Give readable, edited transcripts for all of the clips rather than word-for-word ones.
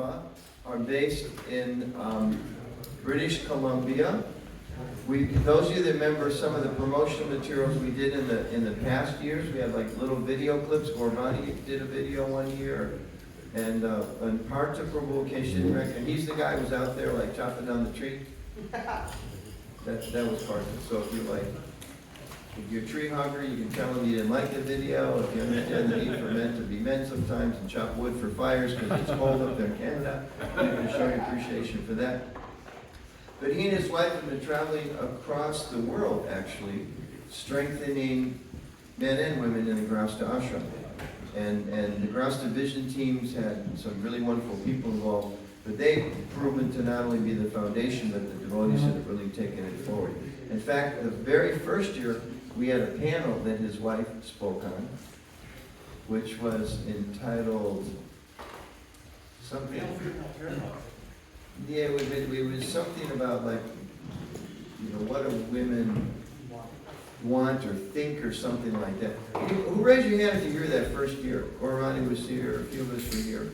are based in British Columbia. Those of you that remember some of the promotional materials we did in the past years, we had like little video clips. Gorvani did a video one year, and Partha Prabhupada, and he's the guy who was out there like chopping down the tree. That was Partha. So if you're tree hugger, you can tell them you didn't like the video. If you understand the need for men to be men sometimes and chop wood for fires because it's cold up there in Canada, you can show your appreciation for that. But he and his wife have been traveling across the world, actually, strengthening men and women in the Grihastha ashram. And the Grihastha Vision Teams had some really wonderful people involved, but they've proven to not only be the foundation, but the devotees that have really taken it forward. In fact, the very first year, we had a panel that his wife spoke on, which was entitled something. Yeah, it was something about like, what do women want or think or something like that. Who raised your hand if you were here that first year? Or Ronnie was here, a few of us were here.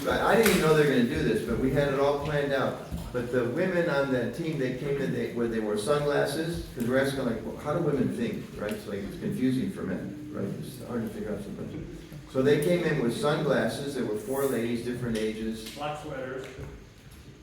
I didn't even know they were going to do this, but we had it all planned out. But the women on that team, they came in, where they wore sunglasses, because we're asking like, well, how do women think, right? So like, it's confusing for men, right? It's hard to figure out sometimes. So they came in with sunglasses. There were 4 ladies, different ages. Black sweaters.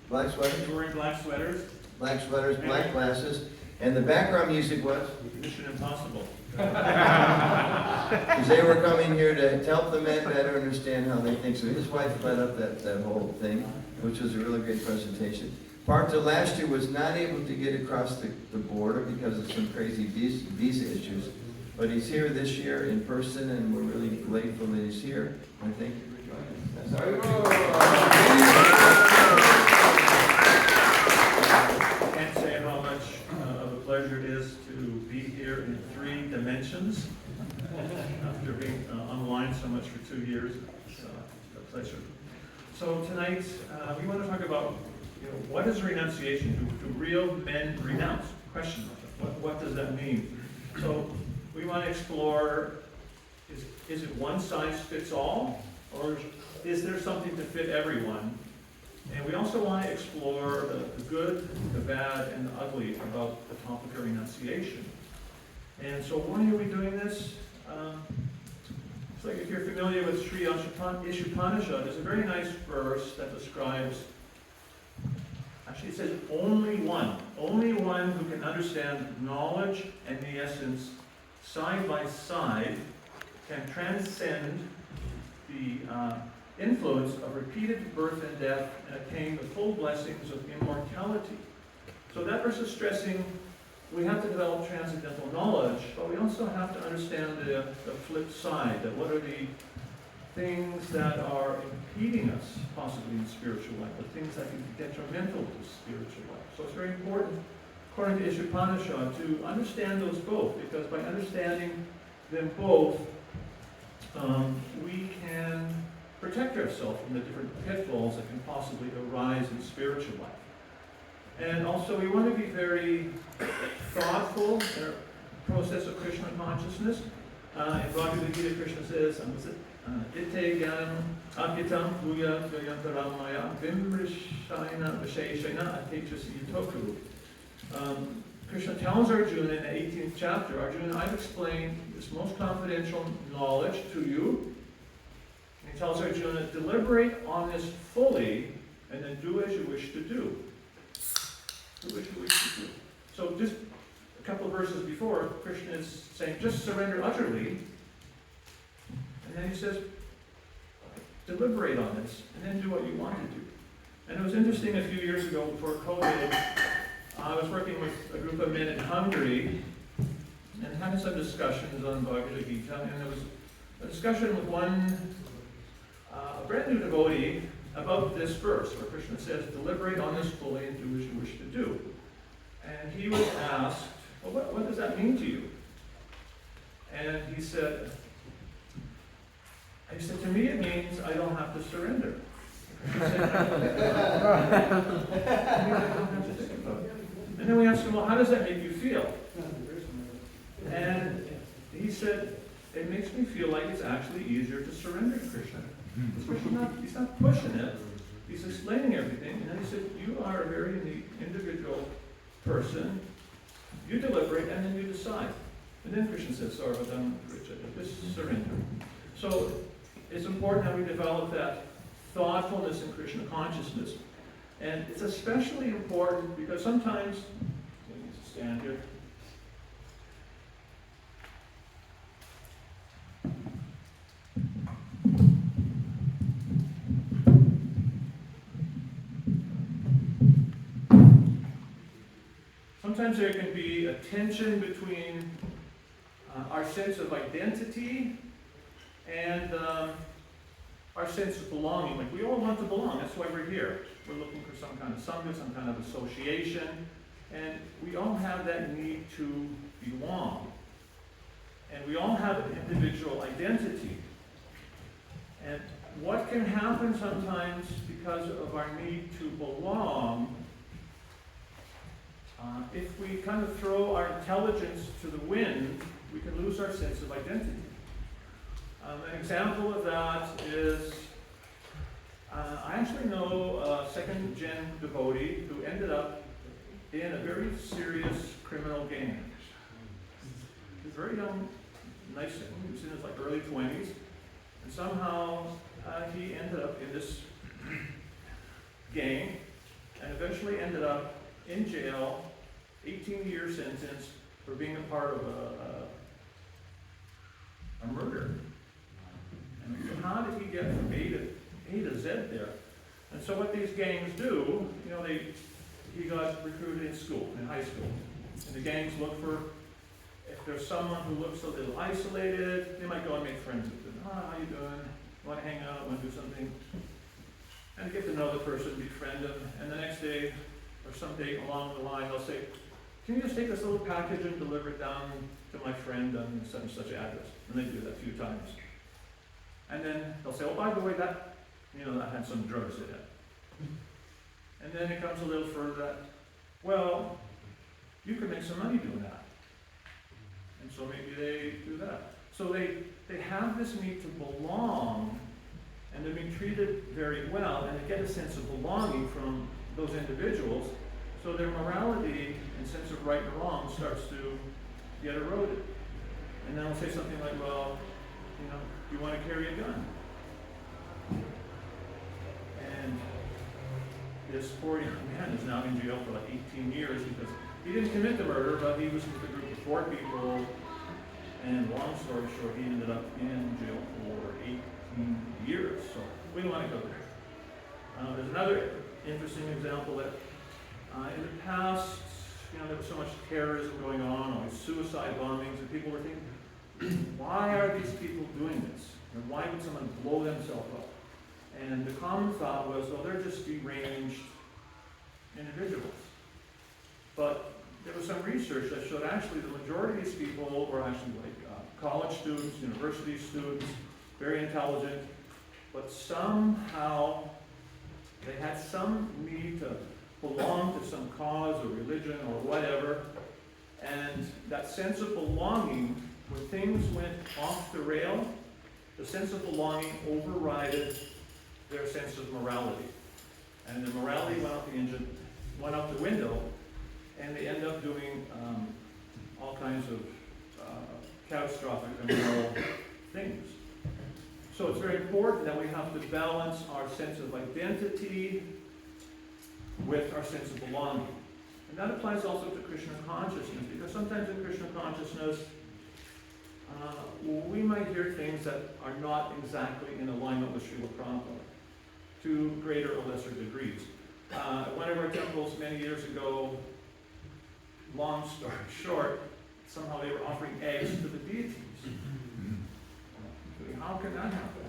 Black sweaters? They were wearing black sweaters. Black sweaters, black glasses. And the background music was? Mission Impossible. Because they were coming here to help the men better understand how they think. So his wife led up that whole thing, which was a really great presentation. Partha last year was not able to get across the border because of some crazy visa issues. But he's here this year in person, and we're really grateful that he's here. And thank you for joining us. That's I can't say how much of a pleasure it is to be here in 3 dimensions. After being online so much for 2 years, it's a pleasure. So tonight, we want to talk about, what is renunciation? Do real men renounce? Question. What does that mean? So we want to explore, is it one size fits all? Or is there something to fit everyone? And we also want to explore the good, the bad, and the ugly about the topic of renunciation. And so why are we doing this? It's like if you're familiar with Sri Ishupanishad, there's a very nice verse that describes, actually it says, only one who can understand knowledge and the essence side by side can transcend the influence of repeated birth and death and attain the full blessings of immortality. So that verse is stressing we have to develop transcendental knowledge, but we also have to understand the flip side, that what are the things that are impeding us possibly in spiritual life, the things that can be detrimental to spiritual life. So it's very important, according to Ishupanishad, to understand those both, because by understanding them both, we can protect ourselves from the different pitfalls that can possibly arise in spiritual life. And also we want to be very thoughtful in our process of Krishna consciousness. In Bhagavad Gita, Krishna says, Ite gyanam apitam bhuya tvayantaramaya vimrishayana visheshayana atechasi yitoku. Krishna tells Arjuna in the 18th chapter, Arjuna, I've explained this most confidential knowledge to you. And he tells Arjuna, deliberate on this fully, and then do as you wish to do. Do what you wish to do. So just a couple of verses before, Krishna is saying, just surrender utterly. And then he says, deliberate on this, and then do what you want to do. And it was interesting a few years ago, before COVID, I was working with a group of men in Hungary and having some discussions on Bhagavad Gita, and there was a discussion with one brand new devotee about this verse, where Krishna says, deliberate on this fully and do as you wish to do. And he was asked, well, what does that mean to you? And he said, to me it means I don't have to surrender. And then we asked him, well, how does that make you feel? And he said, it makes me feel like it's actually easier to surrender to Krishna. He's not pushing it. He's explaining everything. And then he said, you are a very unique individual person. You deliberate and then you decide. And then Krishna says, Sarvadam Prijati, just surrender. So it's important that we develop that thoughtfulness in Krishna consciousness. And it's especially important because sometimes, I need to stand here. Sometimes there can be a tension between our sense of identity and our sense of belonging. Like, we all want to belong. That's why we're here. We're looking for some kind of sangha, some kind of association. And we all have that need to belong. And we all have an individual identity. And what can happen sometimes because of our need to belong, if we kind of throw our intelligence to the wind, we can lose our sense of identity. An example of that is, I actually know a second-gen devotee who ended up in a very serious criminal gang. He was very young, nice, he was in his early 20s, and somehow he ended up in this gang, and eventually ended up in jail, 18-year sentence for being a part of a murder. And so how did he get from A to Z there? And so what these gangs do, he got recruited in school, in high school. And the gangs look for, if there's someone who looks a little isolated, they might go and make friends with them. How you doing? Want to hang out? Want to do something? And get to know the person, befriend them, and the next day, or someday along the line, they'll say, can you just take this little package and deliver it down to my friend on such and such address? And they do that a few times. And then they'll say, oh, by the way, that had some drugs in it. And then it comes a little further that, well, you could make some money doing that. And so maybe they do that. So they have this need to belong, and they're being treated very well, and they get a sense of belonging from those individuals. So their morality and sense of right and wrong starts to get eroded. And then they'll say something like, well, you want to carry a gun? And this poor young man is now in jail for 18 years because he didn't commit the murder, but he was with a group of 4 people. And long story short, he ended up in jail for 18 years. So we don't want to go there. There's another interesting example that in the past, there was so much terrorism going on, all these suicide bombings, and people were thinking, why are these people doing this? And why would someone blow themselves up? And the common thought was, well, they're just deranged individuals. But there was some research that showed actually the majority of these people were actually college students, university students, very intelligent, but somehow they had some need to belong to some cause or religion or whatever, and that sense of belonging, when things went off the rail, the sense of belonging overrided their sense of morality. And the morality went out the window, and they end up doing all kinds of catastrophic and immoral things. So it's very important that we have to balance our sense of identity with our sense of belonging. And that applies also to Krishna consciousness, because sometimes in Krishna consciousness, we might hear things that are not exactly in alignment with Srila Prabhupada, to greater or lesser degrees. At one of our temples many years ago, long story short, somehow they were offering eggs to the deities. How can that happen?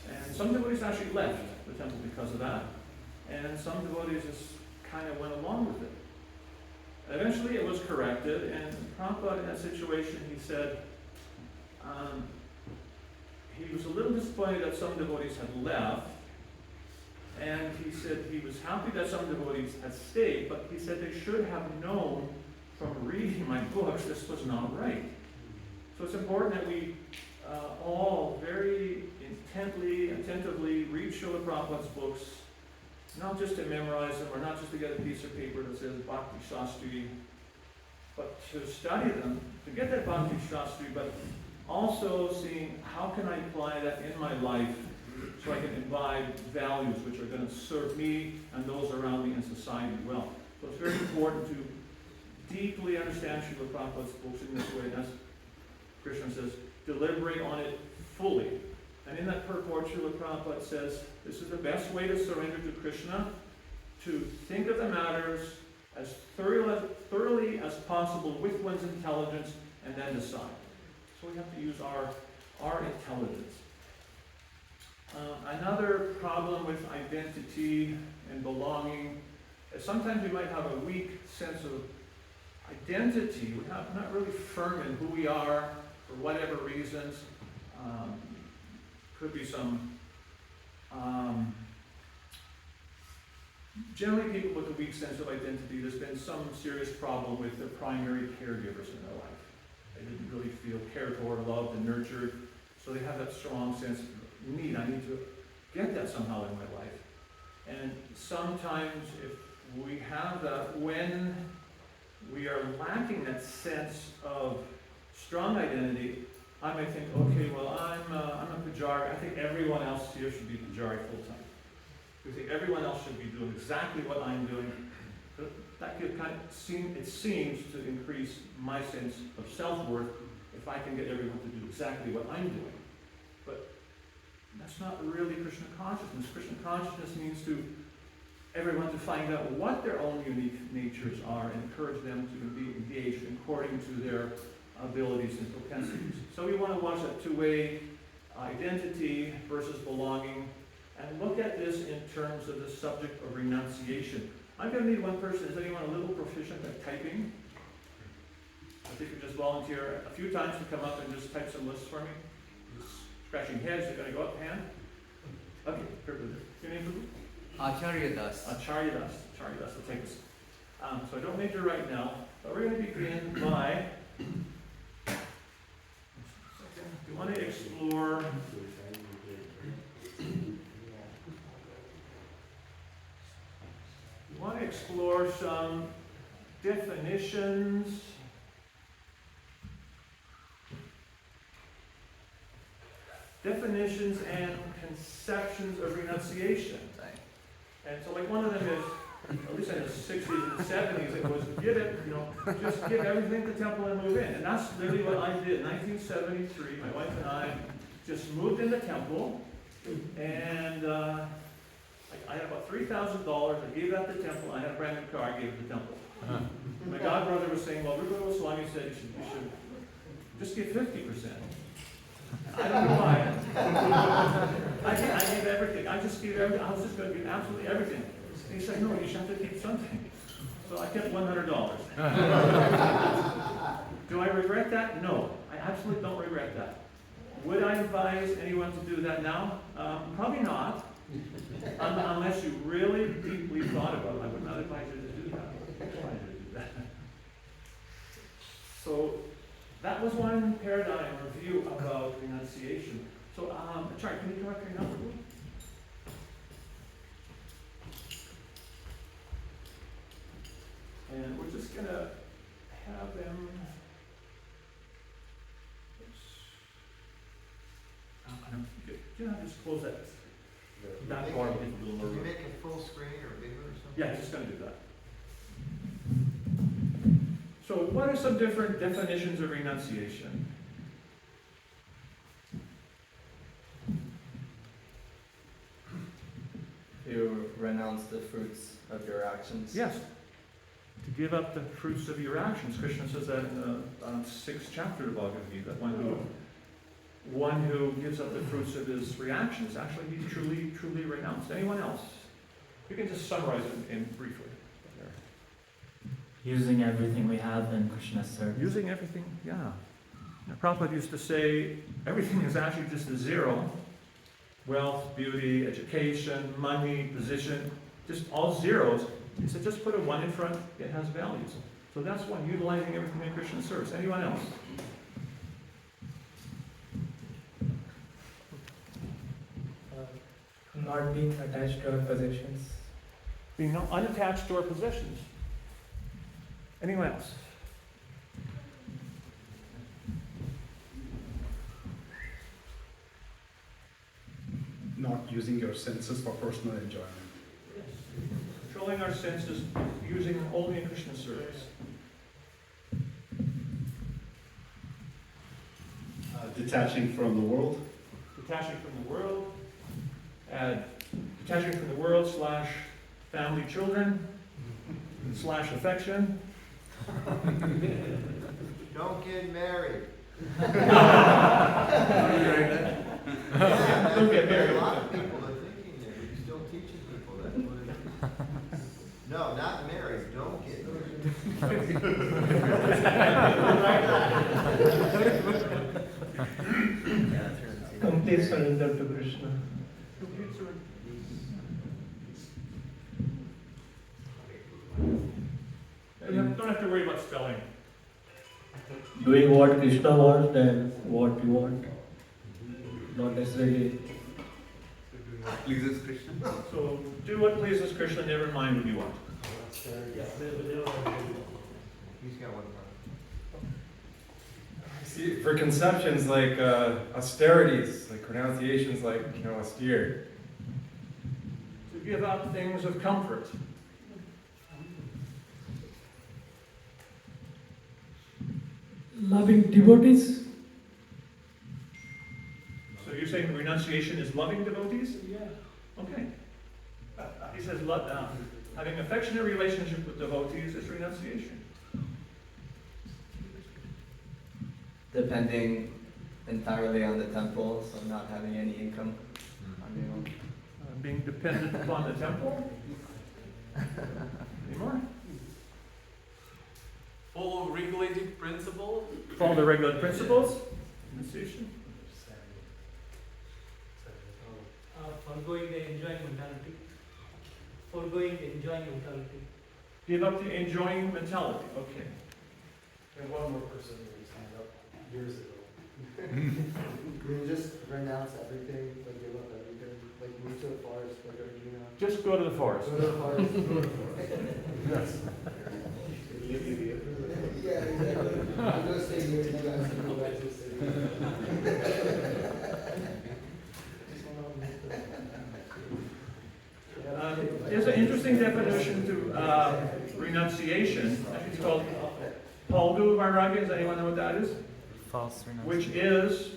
And some devotees actually left the temple because of that. And some devotees just kind of went along with it. Eventually it was corrected, and Prabhupada in that situation, he said, he was a little disappointed that some devotees had left, and he said he was happy that some devotees had stayed, but he said they should have known from reading my books this was not right. So it's important that we all very attentively read Srila Prabhupada's books, not just to memorize them or not just to get a piece of paper that says Bhakti Shastri, but to study them, to get that Bhakti Shastri, but also seeing how can I apply that in my life so I can imbibe values which are going to serve me and those around me and society well. So it's very important to deeply understand Srila Prabhupada's books in this way. As Krishna says, deliberate on it fully. And in that purport, Srila Prabhupada says, this is the best way to surrender to Krishna, to think of the matters as thoroughly as possible with one's intelligence and then decide. So we have to use our intelligence. Another problem with identity and belonging is sometimes we might have a weak sense of identity. We're not really firm in who we are for whatever reasons. Could be some, generally people with a weak sense of identity, there's been some serious problem with their primary caregivers in their life. They didn't really feel cared for, loved, and nurtured, so they have that strong sense of need. I need to get that somehow in my life. And sometimes if we have that, when we are lacking that sense of strong identity, I may think, okay, well, I'm a pujari. I think everyone else here should be pujari full-time. I think everyone else should be doing exactly what I'm doing. That could kind of it seems to increase my sense of self-worth if I can get everyone to do exactly what I'm doing. But that's not really Krishna consciousness. Krishna consciousness means to everyone to find out what their own unique natures are and encourage them to be engaged according to their abilities and propensities. So we want to watch that two-way identity versus belonging and look at this in terms of the subject of renunciation. I'm going to need one person. Is anyone a little proficient at typing? If you could just volunteer a few times to come up and just type some lists for me. Just scratching heads, you're going to go up, hand. Okay, here with it. Your name, Acharya Das. Acharya Das. Acharya Das, will take this. So I don't need you right now, but we're going to begin by, we want to explore some definitions and conceptions of renunciation. And so like one of them is, at least in the 60s and 70s, it was give it, just give everything to the temple and move in. And that's literally what I did. In 1973, my wife and I just moved in the temple, and I had about $3,000. I gave that to the temple. I had a brand new car. I gave it to the temple. My godbrother was saying, well, Rupa Goswami said you should just give 50%. I don't know why. I gave everything. I just gave everything. I was just going to give absolutely everything. And he said, no, you should have to keep something. So I kept $100. Do I regret that? No, I absolutely don't regret that. Would I advise anyone to do that now? Probably not. Unless you really deeply thought about it. I would not advise you to do that. So that was one paradigm or view about renunciation. So, Charlie, can you come up here now? And we're just going to have them. Just close that door. Can you make it full screen or bigger or something? Yeah, just going to do that. So what are some different definitions of renunciation? You renounce the fruits of your actions. Yes. To give up the fruits of your actions. Krishna says that in the 6th chapter of Bhagavad Gita. One who gives up the fruits of his reactions, actually he's truly renounced. Anyone else? You can just summarize it in briefly. Using everything we have in Krishna's service. Using everything, yeah. Now, Prabhupada used to say everything is actually just a zero. Wealth, beauty, education, money, position, just all zeros. He said just put a 1 in front, it has values. So that's one, utilizing everything in Krishna's service. Anyone else? Not being attached to our possessions. Being unattached to our possessions. Anyone else? Not using your senses for personal enjoyment. Controlling our senses, using only in Krishna's service. Detaching from the world. Detaching from the world. Detaching from the world / family, children / affection. Don't get married. Don't get married. A lot of people are thinking that, we're still teaching people that. No, not married, don't get married. Complete surrender to Krishna. You don't have to worry about spelling. Doing what Krishna wants and what you want. Not necessarily. Pleases Krishna. So do what pleases Krishna, never mind what you want. He's got one more. See, for conceptions like austerities, like renunciations like, austere. To give up things of comfort. Loving devotees. So you're saying renunciation is loving devotees? Yeah. Okay. He says having affectionate relationship with devotees is renunciation. Depending entirely on the temple, so not having any income on your own. Being dependent upon the temple. Any more? Follow regulating principle. Follow the regular principles. Renunciation. Foregoing the enjoying mentality. Foregoing the enjoying mentality. Give up the enjoying mentality. Okay. And one more person raised hand up years ago. You just renounce everything, like give up everything, like move to the forest, like Arjuna. Just go to the forest. Go to the forest. Yes. Yeah, exactly. I'm gonna stay here, you guys can go back to the city. There's an interesting definition to renunciation. Actually, it's called Palgu Vairagya. Does anyone know what that is? False renunciation. Which is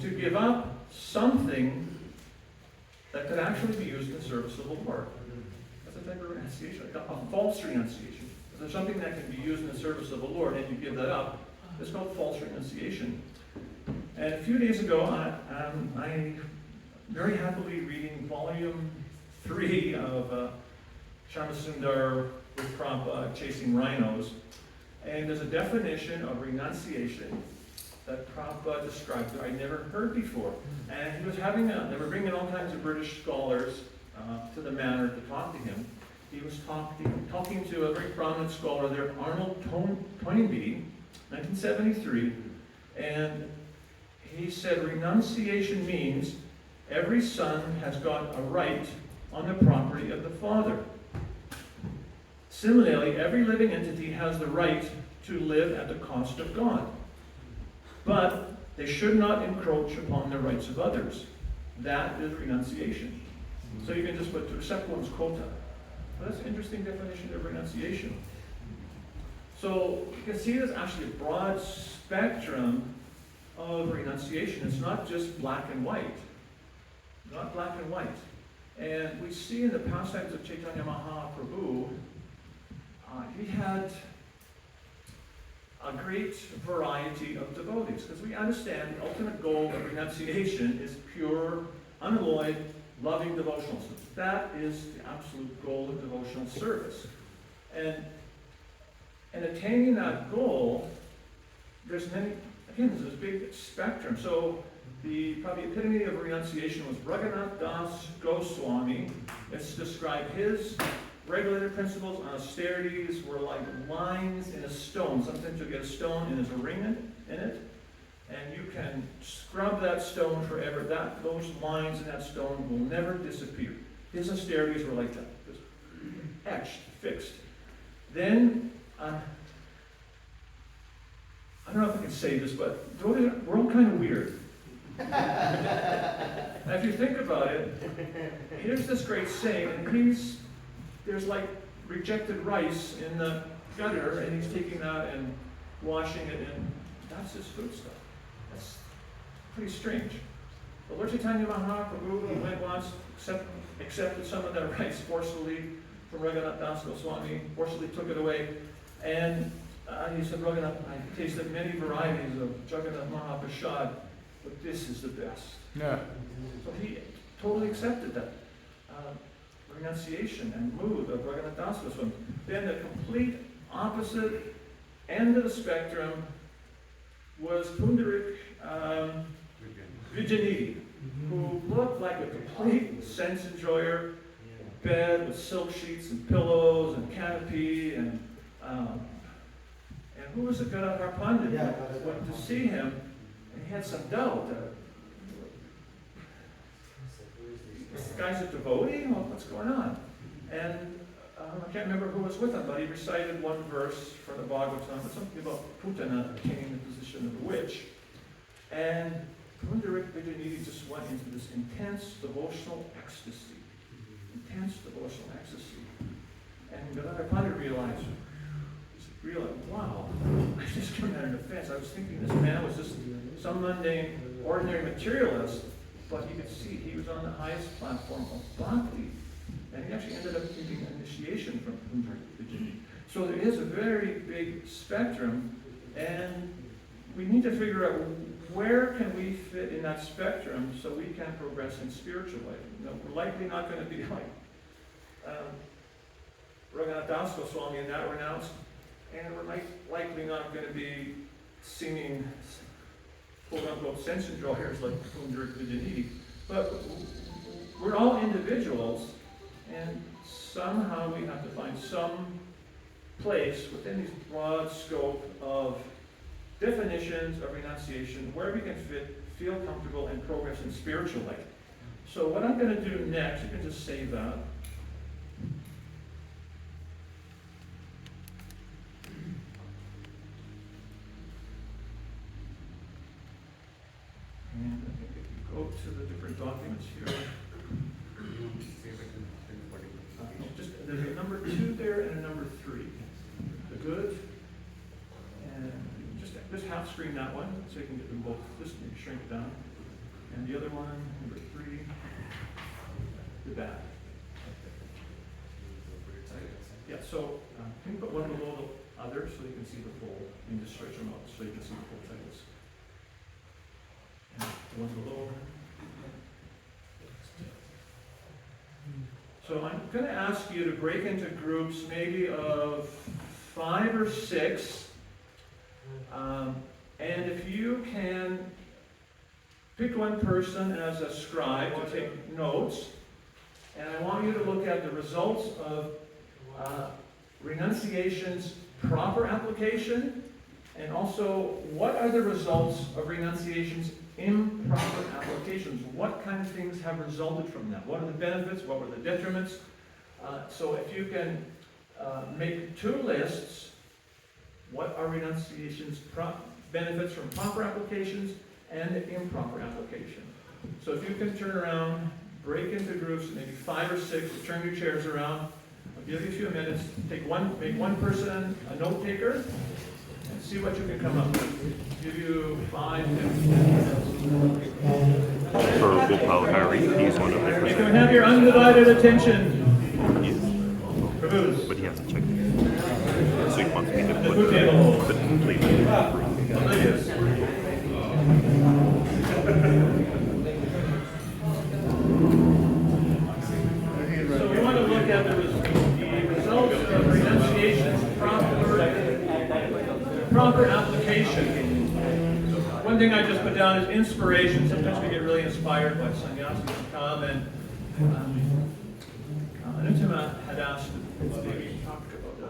to give up something that could actually be used in service of the Lord. That's a type of renunciation, a false renunciation. If there's something that can be used in the service of the Lord and you give that up, it's called false renunciation. And a few days ago, I very happily reading volume 3 of Shamsundar with Prabhupada, Chasing Rhinos. And there's a definition of renunciation that Prabhupada described that I never heard before. And he was they were bringing all kinds of British scholars to the manor to talk to him. He was talking to a very prominent scholar there, Arnold Toynbee, 1973, and he said renunciation means every son has got a right on the property of the father. Similarly, every living entity has the right to live at the cost of God. But they should not encroach upon the rights of others. That is renunciation. So you can just put to accept one's quota. Well, that's an interesting definition of renunciation. So you can see there's actually a broad spectrum of renunciation. It's not just black and white. Not black and white. And we see in the pastimes of Chaitanya Mahaprabhu, he had a great variety of devotees, because we understand the ultimate goal of renunciation is pure, unalloyed, loving devotional service. That is the absolute goal of devotional service. And attaining that goal, there's a big spectrum. So the probably epitome of renunciation was Raghunath Das Goswami. It's described his regulative principles on austerities were like lines in a stone. Sometimes you'll get a stone and there's a ring in it. and you can scrub that stone forever. Those lines in that stone will never disappear. His austerities were like that, just etched, fixed. Then, I don't know if I can say this, but we're all kind of weird. Now, if you think about it, here's this great saint, and there's like rejected rice in the gutter, and he's taking that and washing it, and that's his food stuff. That's pretty strange. The Lord Chaitanya Mahaprabhu went once, accepted some of that rice forcefully from Raghunath Das Goswami, forcefully took it away, and he said, Raghunath, I tasted many varieties of Jagannath Mahaprasad, but this is the best. Yeah. So he totally accepted that renunciation and mood of Raghunath Das Goswami. Then the complete opposite end of the spectrum was Pundarik Vijanidi, who looked like a complete sense enjoyer, bed with silk sheets and pillows and canopy, and who was the Gadadhar Pandit? Yeah, Went to see him, and he had some doubt. This guy's a devotee? Well, what's going on? And I can't remember who was with him, but he recited one verse from the Bhagavatam, but something about Putana attaining the position of a witch. And Pundarik Vijanidi just went into this intense devotional ecstasy. Intense devotional ecstasy. And Gadadhar Pandit realized, wow, I just come at an offense. I was thinking this man was just some mundane, ordinary materialist, but you could see he was on the highest platform of bhakti. And he actually ended up getting initiation from Pundarik Vijanidi. So there is a very big spectrum, and we need to figure out where can we fit in that spectrum so we can progress in spiritual life. You know, we're likely not going to be like Raghunath Das Goswami in that Renounce, and we're likely not going to be singing quote-unquote sense enjoyers like Pundarik Vijanidi. But we're all individuals, and somehow we have to find some place within this broad scope of definitions of renunciation where we can feel comfortable and progress in spiritual life. So what I'm going to do next, you can just save that. And I think if you go to the different documents here, there's a number 2 there and a number 3. The good, and just half screen that one so you can get them both. Just maybe shrink it down. And the other one, number 3, the bad. Yeah, so can you put one below the other so you can see the full, and just stretch them out so you can see the full titles. And the one below. So I'm going to ask you to break into groups maybe of 5 or 6. And if you can pick one person as a scribe to take notes, and I want you to look at the results of renunciation's proper application, and also what are the results of renunciation's improper applications. What kind of things have resulted from that? What are the benefits? What were the detriments? So if you can make 2 lists, what are renunciation's benefits from proper applications and improper application? So if you can turn around, break into groups, maybe 5 or 6, turn your chairs around. I'll give you a few minutes. Make one person a note taker, and see what you can come up with. Give you 5 minutes. For Gopal Hari, he's one of the You can have your undivided attention. but he hasn't checked it. So he wants me to put completely So we want to look at the results of renunciation's proper application. So one thing I just put down is inspiration. Sometimes we get really inspired by sannyasis who come, and Anutama had asked maybe talk about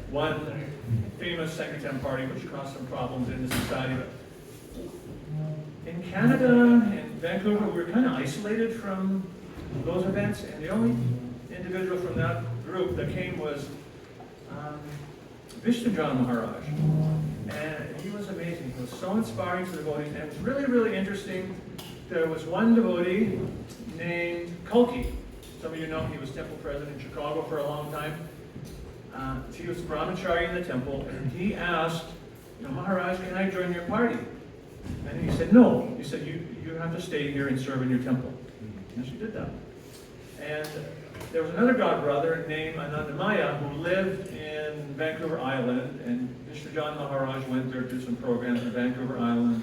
one famous Sankirtan party which caused some problems in the society. But In Canada, in Vancouver, we were kind of isolated from those events, and the only individual from that group that came was Vishnujan Maharaj. And he was amazing. He was so inspiring to the devotees, and it was really, really interesting. There was one devotee named Kalki. Some of you know he was temple president in Chicago for a long time. He was brahmachari in the temple, and he asked, Maharaj, can I join your party? And he said, no. He said, you have to stay here and serve in your temple. And she did that. And there was another god brother named Anandamaya who lived in Vancouver Island, and Vishnujan Maharaj went there to do some programs in Vancouver Island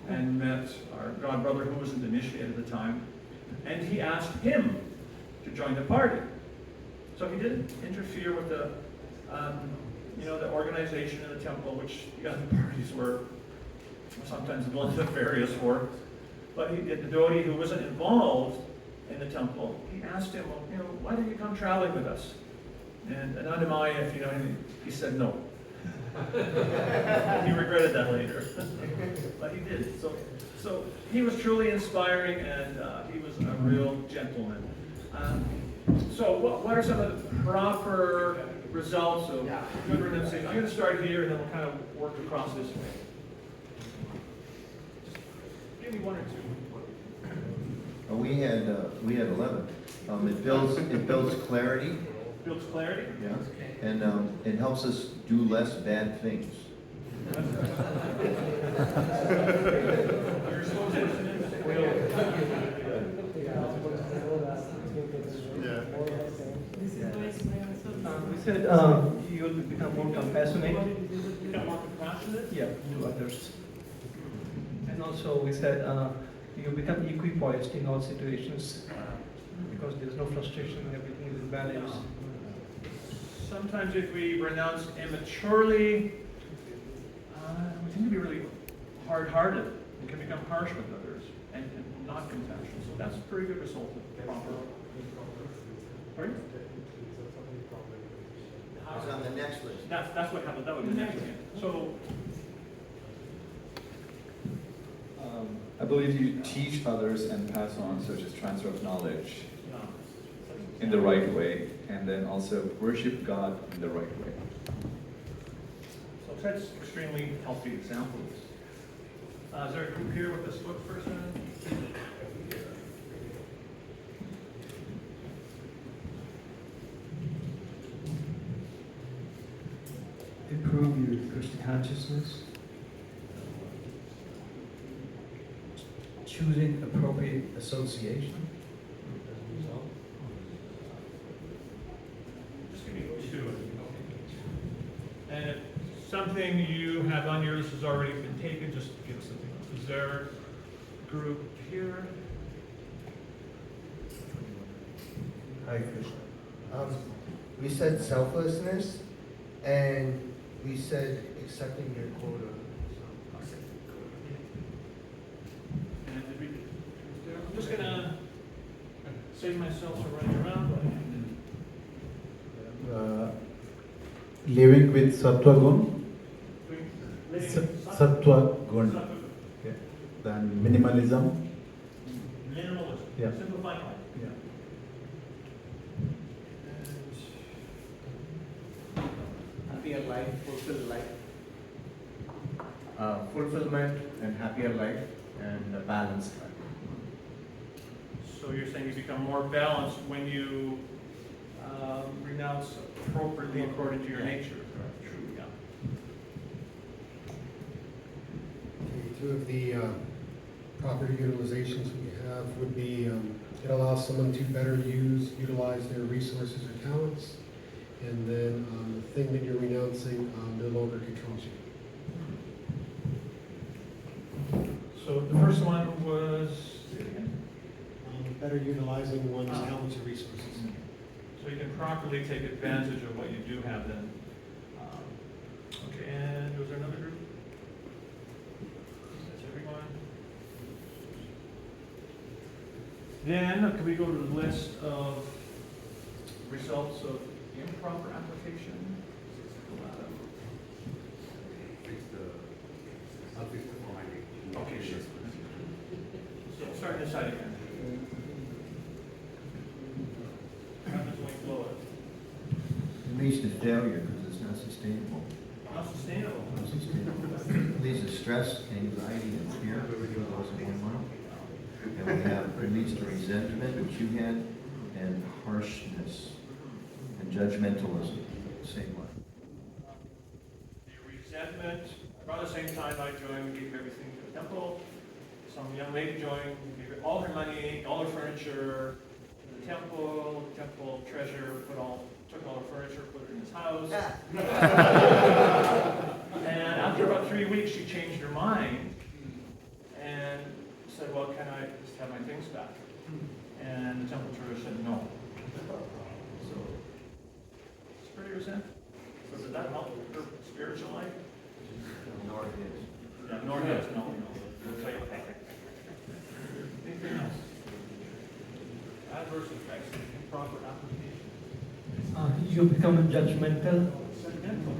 and met our god brother who wasn't initiated at the time. And he asked him to join the party. So he didn't interfere with the organization in the temple, which the other parties were sometimes a little nefarious for. But the devotee who wasn't involved in the temple, he asked him, why don't you come traveling with us? And Anandamaya, if you know him, he said no. He regretted that later. But he did. So he was truly inspiring, and he was a real gentleman. So what are some of the proper results of good renunciation? I'm going to start here, and then we'll kind of work across this way. Just give me one or two. We had 11. It builds clarity. Builds clarity? Yeah. And it helps us do less bad things. We said you will become more compassionate. Become more compassionate? Yeah, to others. And also we said you become equipoised in all situations because there's no frustration, everything is in balance. Sometimes if we renounce immaturely, we tend to be really hard-hearted and can become harsh with others and not compassionate. So that's a pretty good result of proper. Pardon? It's on the next list. That's what happened. That was the next one. So I believe you teach others and pass on, such as transfer of knowledge in the right way, and then also worship God in the right way. So that's extremely healthy examples. Is there a group here with this book person? Improve your Krishna consciousness. Choosing appropriate association. Just give me two. And if something you have on your list has already been taken, just give us something else. Is there a group here? Hi, Krishna. We said selflessness, and we said accepting your quota. And did we, I'm just gonna save myself from running around. Living with Sattva Gun, Sattva Gun. Sattva. Okay. Then minimalism. Minimalism. Yeah. Simplify life. Yeah. Happier life, fulfilled life. Fulfillment and happier life and a balanced life. So you're saying you become more balanced when you renounce appropriately according to your nature. True, yeah. Two of the proper utilizations we have would be it allows someone to better utilize their resources or talents, and then the thing that you're renouncing no longer controls you. So the first one was, Better utilizing one's talents and resources. so you can properly take advantage of what you do have then. Okay, and was there another group? That's everyone. Then, can we go to the list of results of improper application? inside again. What happens when we blow it? It leads to failure because it's not sustainable. Not sustainable. Not sustainable. It leads to stress, anxiety, and fear. Those are one month. And it leads to resentment, which you had, and harshness, and judgmentalism. Same one. The resentment, around the same time I joined, we gave everything to the temple. Some young lady joined, we gave all her money, all her furniture to the temple. The temple treasurer took all her furniture, put it in his house. And after about 3 weeks, she changed her mind and said, well, can I just have my things back? And the temple treasurer said no. So it's pretty resentful. So did that help her spiritual life? Nor his. Yeah, nor his, no. Okay. Anything else? Adverse effects, improper application. You become judgmental. Judgmental,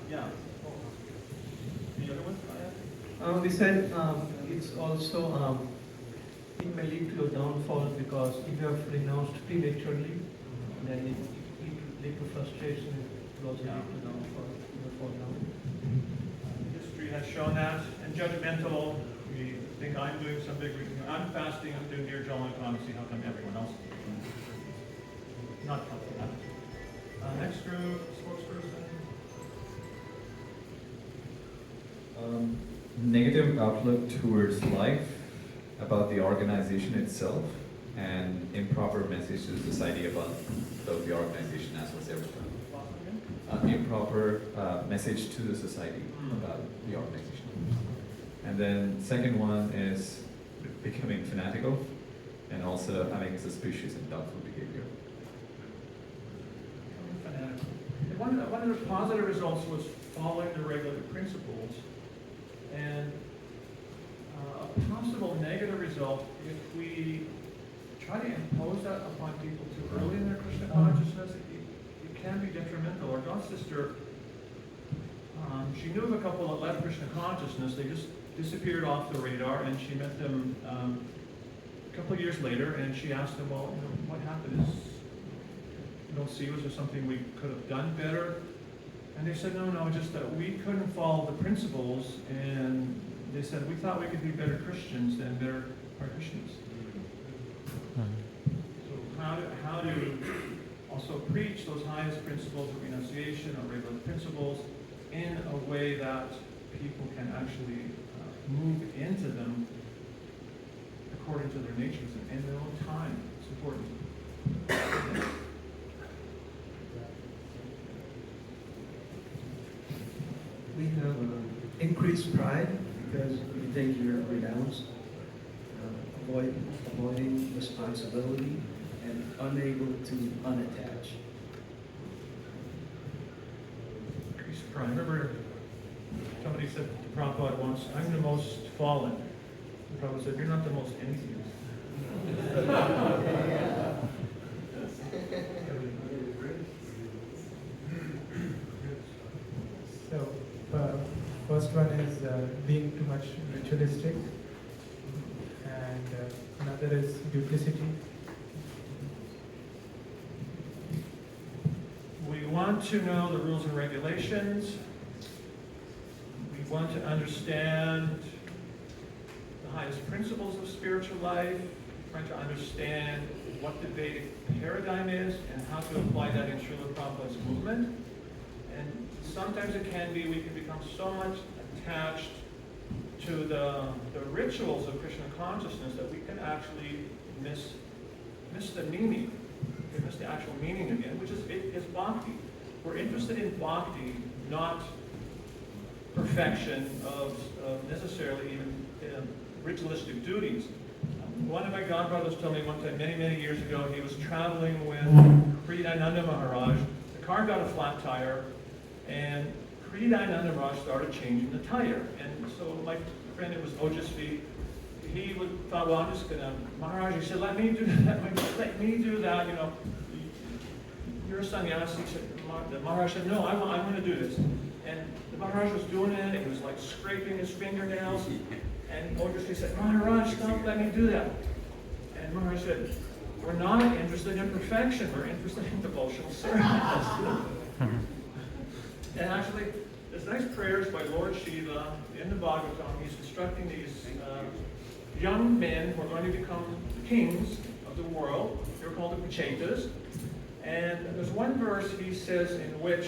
Yeah. Yeah. Any other ones? We said it's also it may lead to a downfall because if you have renounced prematurely, then it will lead to frustration. It will also lead to downfall. History has shown that. And judgmental, we think I'm doing some big reason. I'm fasting, I'm doing Dear John Economy, how come everyone else is? Not helpful that. Next group, spokesperson. Negative outlook towards life, about the organization itself, and improper message to the society about the organization as well as everyone. Improper message to the society about the organization. And then second one is becoming fanatical and also having suspicious and doubtful behavior. One of the positive results was following the regular principles. And a possible negative result, if we try to impose that upon people too early in their Krishna consciousness, it can be detrimental. Our god sister, she knew of a couple that left Krishna consciousness. They just disappeared off the radar, and she met them a couple of years later, and she asked them, well, what happened? You don't see, was there something we could have done better? And they said, no, just that we couldn't follow the principles, and they said, we thought we could be better Christians than better practitioners. So how to also preach those highest principles of renunciation or regular principles in a way that people can actually move into them according to their natures and in their own time. It's important. We have increased pride because we think you're renounced, avoiding responsibility, and unable to unattach. Increased pride. I remember somebody said to Prabhupada once, I'm the most fallen. And Prabhupada said, you're not the most atheist. So, first one is being too much ritualistic, and another is duplicity. We want to know the rules and regulations. We want to understand the highest principles of spiritual life. Trying to understand what the Vedic paradigm is and how to apply that in Srila Prabhupada's movement. And sometimes it can be, we can become so much attached to the rituals of Krishna consciousness that we can actually miss the meaning. We miss the actual meaning again, which is bhakti. We're interested in bhakti, not perfection of necessarily even ritualistic duties. One of my godbrothers told me one time, many years ago, he was traveling with Kridananda Maharaj. The car got a flat tire, and Kridananda Maharaj started changing the tire. And so my friend, it was Ojasvi, he thought, well, I'm just going to, Maharaj, he said, let me do that, you're a sannyasi. The Maharaj said, no, I want to do this. And the Maharaj was doing it, he was like scraping his fingernails, And Odrashi said, Maharaj, don't let me do that. And Maharaj said, we're not interested in perfection, we're interested in devotional service. And actually, there's nice prayers by Lord Shiva in the Bhagavatam. He's instructing these young men who are going to become kings of the world. They're called the Pachetas. And there's one verse he says in which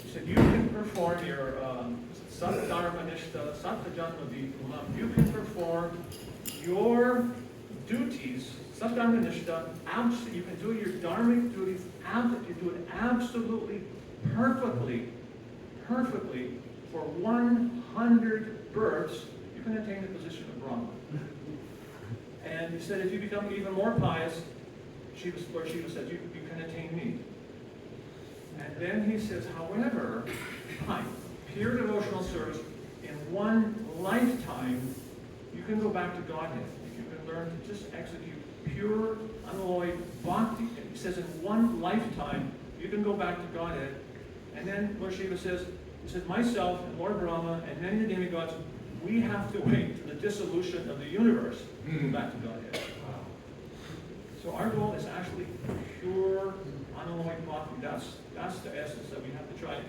he said, you can perform your Sattva-dharma-nishta, Sattva-janma-vipumam. You can perform your duties, Sattva-dharma-nishta, you can do your dharmic duties, you do it absolutely, perfectly for 100 births, you can attain the position of Brahma. And he said, if you become even more pious, Lord Shiva said, you can attain me. And then he says, however, pure devotional service, in one lifetime, you can go back to Godhead. If you can learn to just execute pure, unalloyed bhakti. He says, in one lifetime, you can go back to Godhead. And then Lord Shiva says, he said, myself and Lord Brahma and many of the demigods, we have to wait for the dissolution of the universe to go back to Godhead. So our goal is actually pure, unalloyed bhakti. That's the essence that we have to try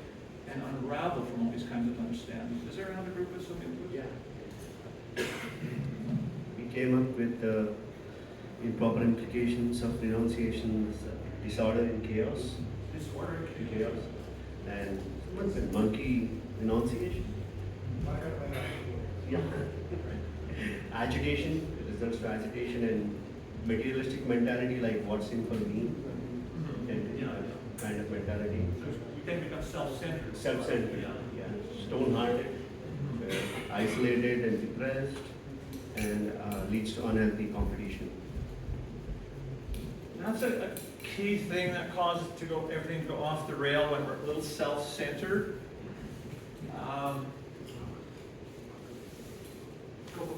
and unravel from all these kinds of understandings. Is there another group with some input? Yeah. We came up with improper implications of renunciation, disorder and chaos. Disorder and chaos. And someone said monkey renunciation. Yeah. Agitation, results to agitation and materialistic mentality, like what's in for me, and kind of mentality. We then become self-centered. Self-centered, yeah. Stone-hearted, isolated and depressed, and leads to unhealthy competition. That's a key thing that causes everything to go off the rail when we're a little self-centered.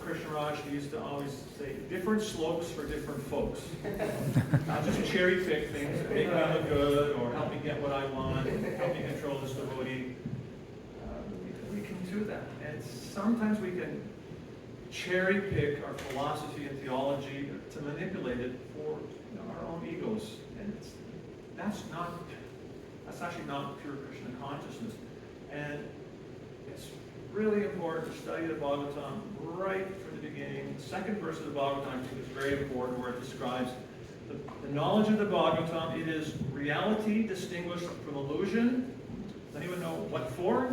Krishna Raj used to always say, different slopes for different folks. Not just cherry pick things that make me look good or help me get what I want, help me control this devotee. We can do that. And sometimes we can cherry pick our philosophy and theology to manipulate it for our own egos. And that's actually not pure Krishna consciousness. And it's really important to study the Bhagavatam right from the beginning. The second verse of the Bhagavatam, I think, is very important, where it describes the knowledge of the Bhagavatam. It is reality distinguished from illusion. Does anyone know what for?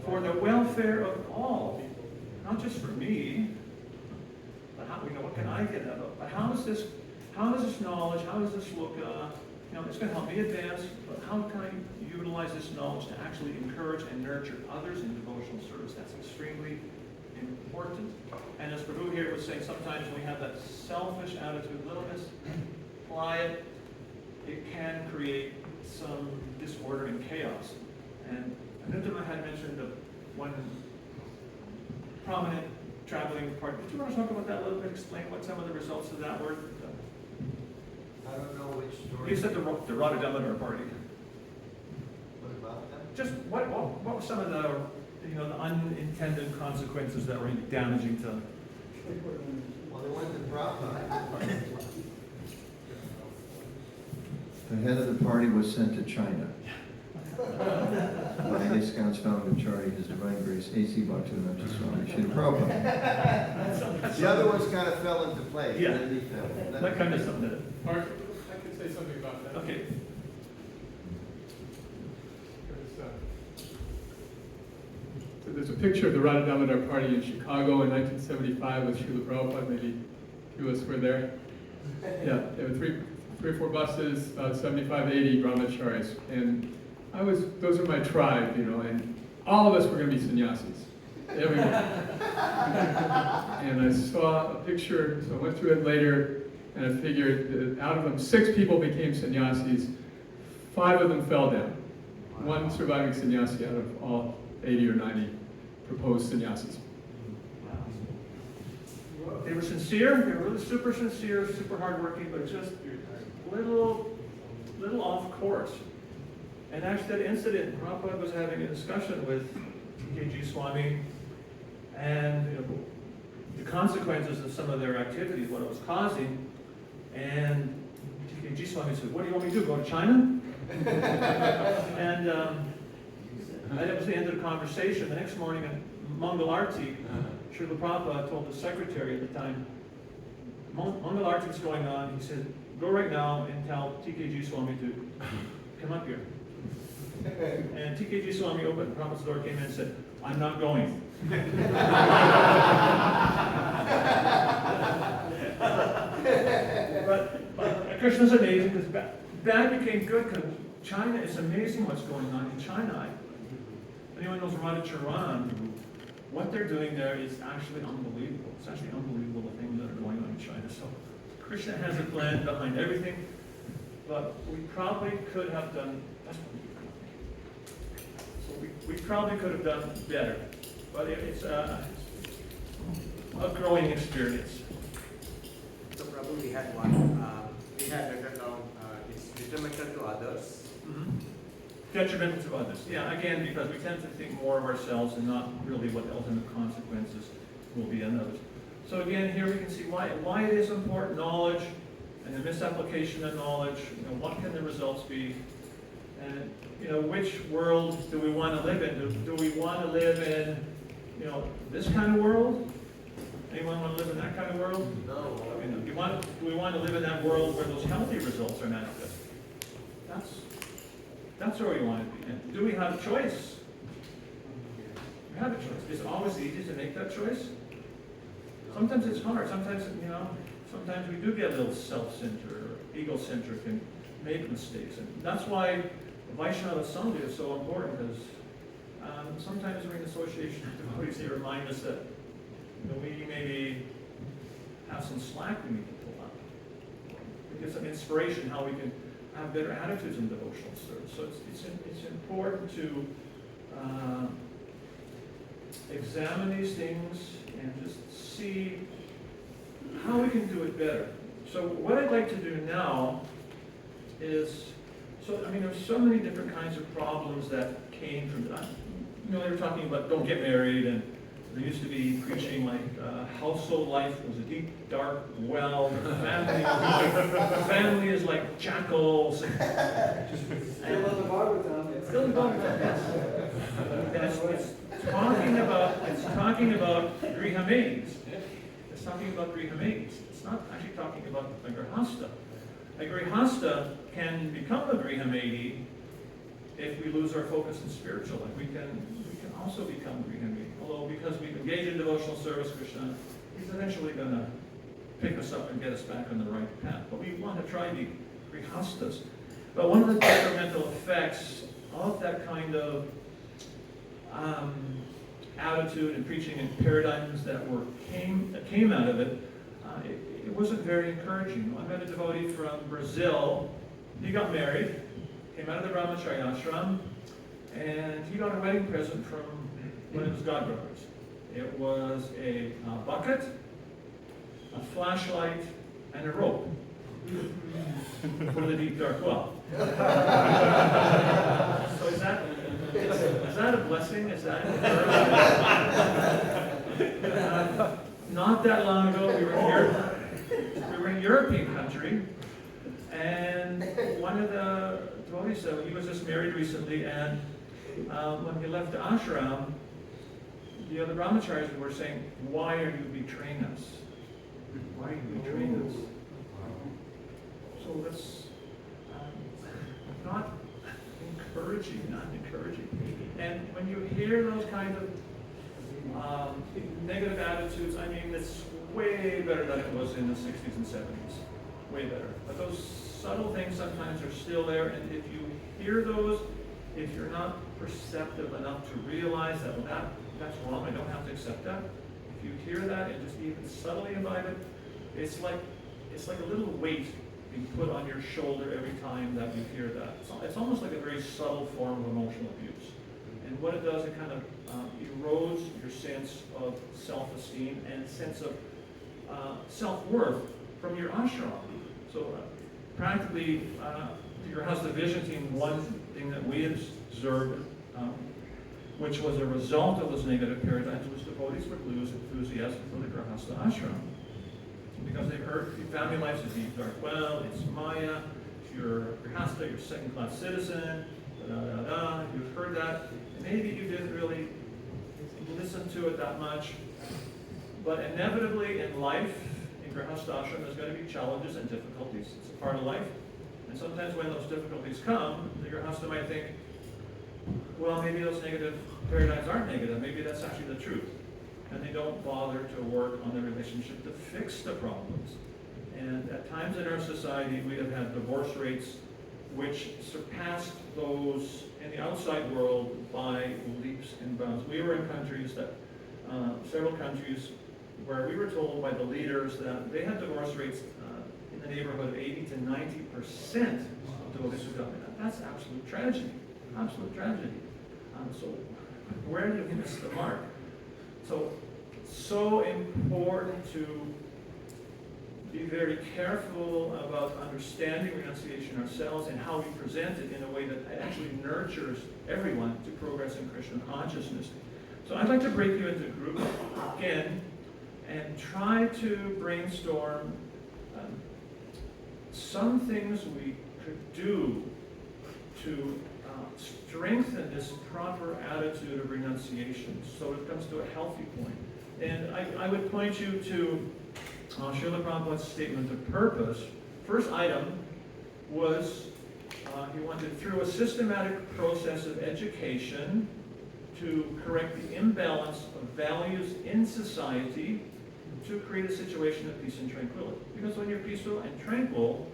For the welfare of all, not just for me. But what can I get out of it? But how is this knowledge? How is this loka? It's going to help me advance, but how can I utilize this knowledge to actually encourage and nurture others in devotional service? That's extremely important. And as Prabhu here was saying, sometimes when we have that selfish attitude, little misapply it can create some disorder and chaos. And Anutama had mentioned one prominent traveling partner. Did you want to talk about that a little bit? Explain what some of the results of that were? I don't know which story. You said the Radha Damodar party. What about them? Just what were some of the the unintended consequences that were damaging to? Well, they went to Prabhupada. The head of the party was sent to China. By ISKCON's founder, His Divine Grace, A.C. Bhaktivinoda Swami Srila Prabhupada. The other ones kind of fell into place. Yeah. Then he fell. That kind of something. Mark, I can say something about that. Okay. So there's a picture of the Radha Damodar party in Chicago in 1975 with Srila Prabhupada. Maybe a few of us were there. Yeah, there were three or four buses, about 75, 80 brahmacharis. And those are my tribe, and all of us were going to be sannyasis. Everyone. And I saw a picture, so I went through it later, and I figured that out of them, 6 people became sannyasis. 5 of them fell down. One surviving sannyasi out of all 80 or 90 proposed sannyasis. They were sincere. They were really super sincere, super hardworking, but just little off course. And actually, that incident, Prabhupada was having a discussion with K.G. Swami, and the consequences of some of their activities, what it was causing. And TKG Swami said, "What do you want me to do? Go to China?" And that was the end of the conversation. The next morning in Mangal Arti, Srila Prabhupada told the secretary at the time, Mangal Arti was going on. He said, "Go right now and tell TKG Swami to come up here." And TKG Swami opened Prabhupada's door, came in and said, "I'm not going." But Krishna's amazing because bad became good because China is amazing what's going on in China. Anyone knows Radhacharan, what they're doing there is actually unbelievable. It's actually unbelievable the things that are going on in China. So Krishna has a plan behind everything, but we probably could have done, we probably could have done better. But it's a growing experience. So Prabhu, we had one, we had written down, it's detrimental to others. Detrimental to others. Yeah, again, because we tend to think more of ourselves and not really what the ultimate consequences will be on others. So again, here we can see why it is important, knowledge and the misapplication of knowledge. What can the results be? And which world do we want to live in? Do we want to live in, this kind of world? Anyone want to live in that kind of world? No. Do we want to live in that world where those healthy results are manifest? That's where we want to be. And do we have a choice? We have a choice. Is it always easy to make that choice? Sometimes it's hard. Sometimes we do get a little self-centered or egocentric and make mistakes. And that's why Vaishnava Sangha is so important, because sometimes we're in association with devotees, they remind us that we maybe have some slack we need to pull out. We get some inspiration how we can have better attitudes in devotional service. So it's important to examine these things and just see how we can do it better. So what I'd like to do now is, there's so many different kinds of problems that came from that. They were talking about don't get married, and there used to be preaching like household life was a deep, dark well. Family is like jackals. Still in the Bhagavatam. Still in the Bhagavatam, yes. It's talking about Grihamades. It's talking about Grihamades. It's not actually talking about a Grihastha. A Grihastha can become a Grihamadi if we lose our focus in spiritual life. We can also become Grihamadi. Although because we've engaged in devotional service, Krishna, he's eventually going to pick us up and get us back on the right path. But we want to try the Grihasthas. But one of the detrimental effects of that kind of attitude and preaching and paradigms that came out of it, it wasn't very encouraging. I met a devotee from Brazil. He got married, came out of the Brahmacharya ashram, and he got a wedding present from one of his godbrothers. It was a bucket, a flashlight, and a rope for the deep dark well. So is that a blessing? Is that not that long ago, we were in a European country, and one of the devotees said, he was just married recently, and when he left the ashram, the other brahmacharis were saying, "Why are you betraying us? Why are you betraying us?" So that's not encouraging. And when you hear those kind of negative attitudes, it's way better than it was in the 60s and 70s. Way better. But those subtle things sometimes are still there, and if you hear those, if you're not perceptive enough to realize that, well, that's wrong, I don't have to accept that. If you hear that and just even subtly imbibe it, it's like a little weight being put on your shoulder every time that you hear that. It's almost like a very subtle form of emotional abuse. And what it does, it kind of erodes your sense of self-esteem and sense of self-worth from your ashram. So practically, your Grihastha Vision Team, one thing that we observed which was a result of those negative paradigms, was devotees would lose enthusiasm for the Grihastha ashram. Because they've heard family life is dark, well, it's Maya, you're a Grihastha, you're a second-class citizen, you've heard that. Maybe you didn't really listen to it that much, but inevitably in life, in Grihastha ashram, there's going to be challenges and difficulties. It's a part of life. And sometimes when those difficulties come, the Grihastha might think, well, maybe those negative paradigms aren't negative, maybe that's actually the truth. And they don't bother to work on the relationship to fix the problems. And at times in our society, we have had divorce rates which surpassed those in the outside world by leaps and bounds. We were in countries that, several countries, where we were told by the leaders that they had divorce rates in the neighborhood of 80 to 90% of devotees who got married. That's absolute tragedy, absolute tragedy. So where do we miss the mark? So important to be very careful about understanding renunciation ourselves and how we present it in a way that actually nurtures everyone to progress in Krishna consciousness. So I'd like to break you into groups again and try to brainstorm some things we could do to strengthen this proper attitude of renunciation so it comes to a healthy point. And I would point you to Srila Prabhupada's statement of purpose. First item was he wanted, through a systematic process of education, to correct the imbalance of values in society to create a situation of peace and tranquility. Because when you're peaceful and tranquil,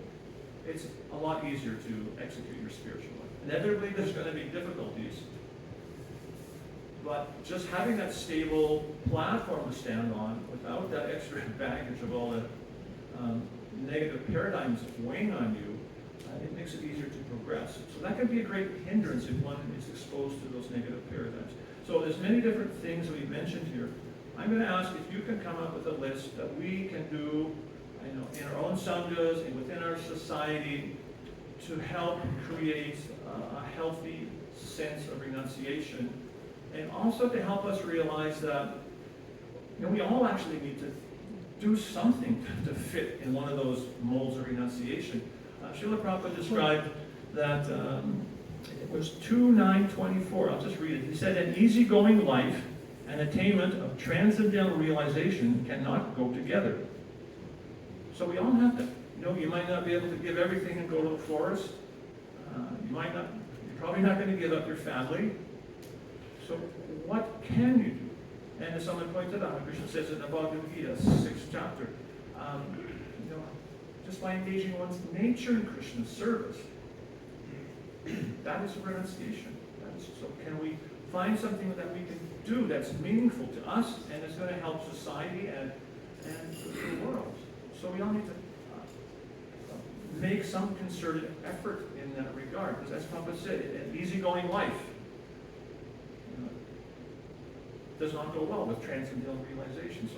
it's a lot easier to execute your spiritual life. Inevitably, there's going to be difficulties, but just having that stable platform to stand on without that extra baggage of all the negative paradigms weighing on you, it makes it easier to progress. So that can be a great hindrance if one is exposed to those negative paradigms. So there's many different things that we mentioned here. I'm going to ask if you can come up with a list that we can do in our own sanghas and within our society to help create a healthy sense of renunciation, and also to help us realize that we all actually need to do something to fit in one of those molds of renunciation. Srila Prabhupada described that it was 2:9:24. I'll just read it. He said, an easygoing life and attainment of transcendental realization cannot go together. So we all have to. You might not be able to give everything and go to the forest. You're probably not going to give up your family. So what can you do? And as someone pointed out, Krishna says in the Bhagavad Gita, 6th chapter, just by engaging one's nature in Krishna's service, that is renunciation. So can we find something that we can do that's meaningful to us and is going to help society and the world? So we all need to make some concerted effort in that regard, because as Prabhupada said, an easygoing life does not go well with transcendental realization.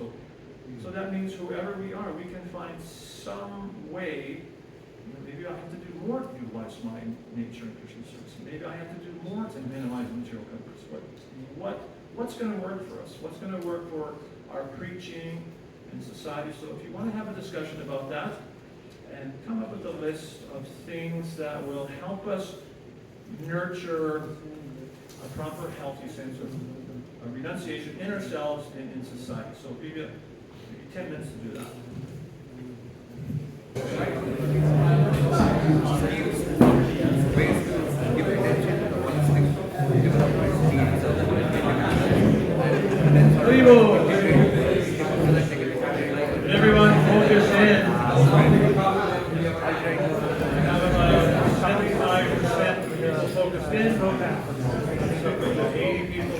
So that means whoever we are, we can find some way. Maybe I have to do more to utilize my nature in Krishna service. Maybe I have to do more to minimize material comforts. What's going to work for us? What's going to work for our preaching and society? So if you want to have a discussion about that, and come up with a list of things that will help us nurture a proper, healthy sense of renunciation in ourselves and in society. So give you 10 minutes to do that. Everyone focus in. Focused in, 80 people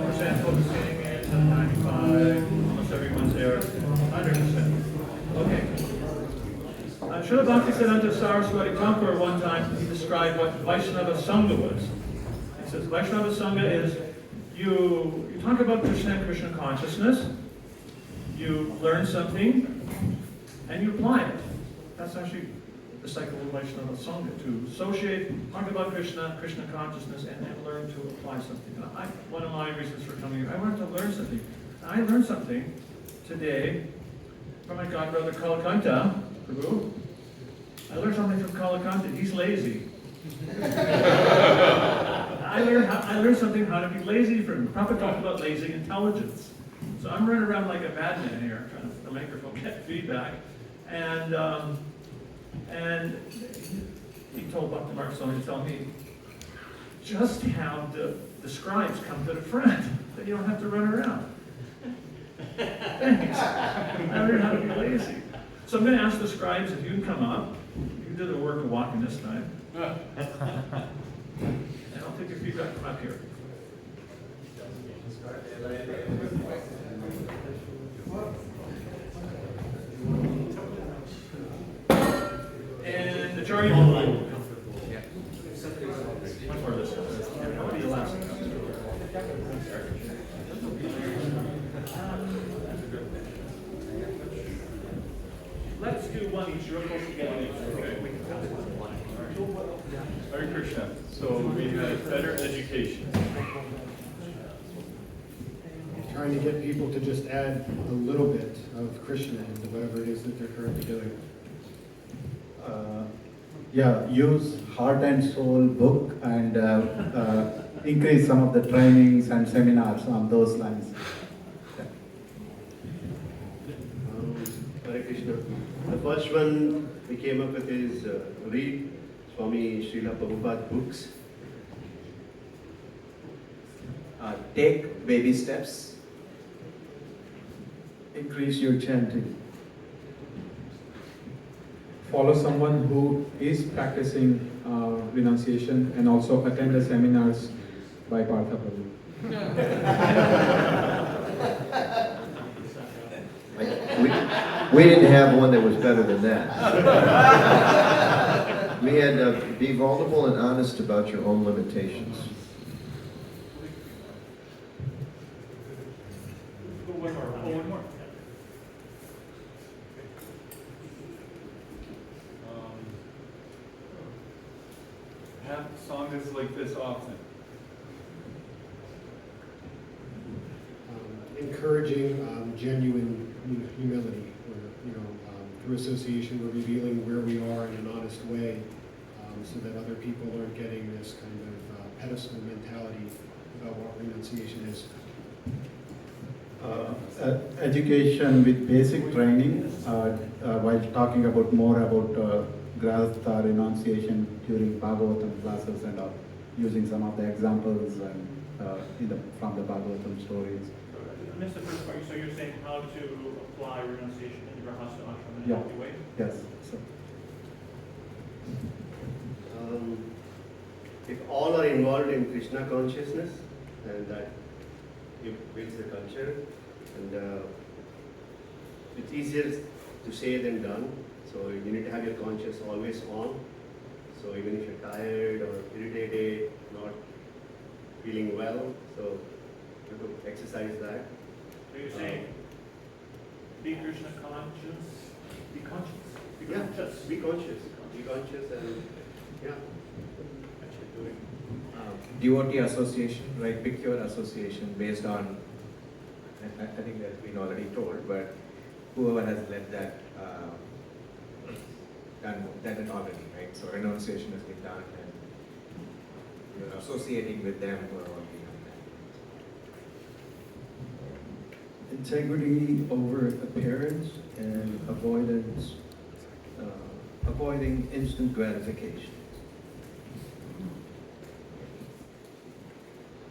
percent focusing in, 95, almost everyone's there, 100%. Okay. Srila Bhakti said unto Saraswati Thakur one time, he described what Vaishnava Sangha was. He says Vaishnava Sangha is you talk about Krishna and Krishna consciousness, you learn something, and you apply it. That's actually the cycle of Vaishnava Sangha, to associate, talk about Krishna, Krishna consciousness, and then learn to apply something. One of my reasons for coming here, I wanted to learn something. I learned something today from my godbrother Kalakanta, Prabhu. I learned something from Kalakanta. He's lazy. I learned something how to be lazy from him. Prabhupada talked about lazy intelligence. So I'm running around like a madman here, trying to the microphone get feedback. And he told Bhakti Mark Swami to tell me, just have the scribes come to the front, that you don't have to run around. Thanks. I learned how to be lazy. So I'm going to ask the scribes if you can come up. You can do the work of walking this time. And I'll take your feedback from up here. And the Acharya online. One more this. That would be the last. Let's do one each. You're close together. Okay, we can pass it. Hare Krishna. So we had better education. Trying to get people to just add a little bit of Krishna into whatever it is that they're currently doing. Use Heart and Soul book and increase some of the trainings and seminars on those lines. Hare Krishna. The first one we came up with is read Swami Srila Prabhupada books. Take baby steps. Increase your chanting. Follow someone who is practicing renunciation and also attend the seminars by Partha Prabhu. We didn't have one that was better than that. We had to be vulnerable and honest about your own limitations. One more. Have sanghas like this often. Encouraging genuine humility, where through association we're revealing where we are in an honest way, so that other people aren't getting this kind of pedestal mentality about what renunciation is. Education with basic training, while talking about more about Grihastha renunciation during Bhagavatam classes and using some of the examples and from the Bhagavatam stories. I missed the first part. So you're saying how to apply renunciation in the Grihastha ashram in a Yeah. healthy way? Yes. So. If all are involved in Krishna consciousness, and that it builds the culture, and it's easier to say than done. So you need to have your conscience always on. So even if you're tired or irritated, not feeling well, so you have to exercise that. So you're saying, be Krishna conscious, be conscious. Be conscious. Be conscious. Be conscious and actually do it. Devotee association, right? Pick your association based on, I think that's been already told, but whoever has led that, done it already, right? So renunciation has been done and you're associating with them who are already done that. Integrity over appearance and avoidance, avoiding instant gratification.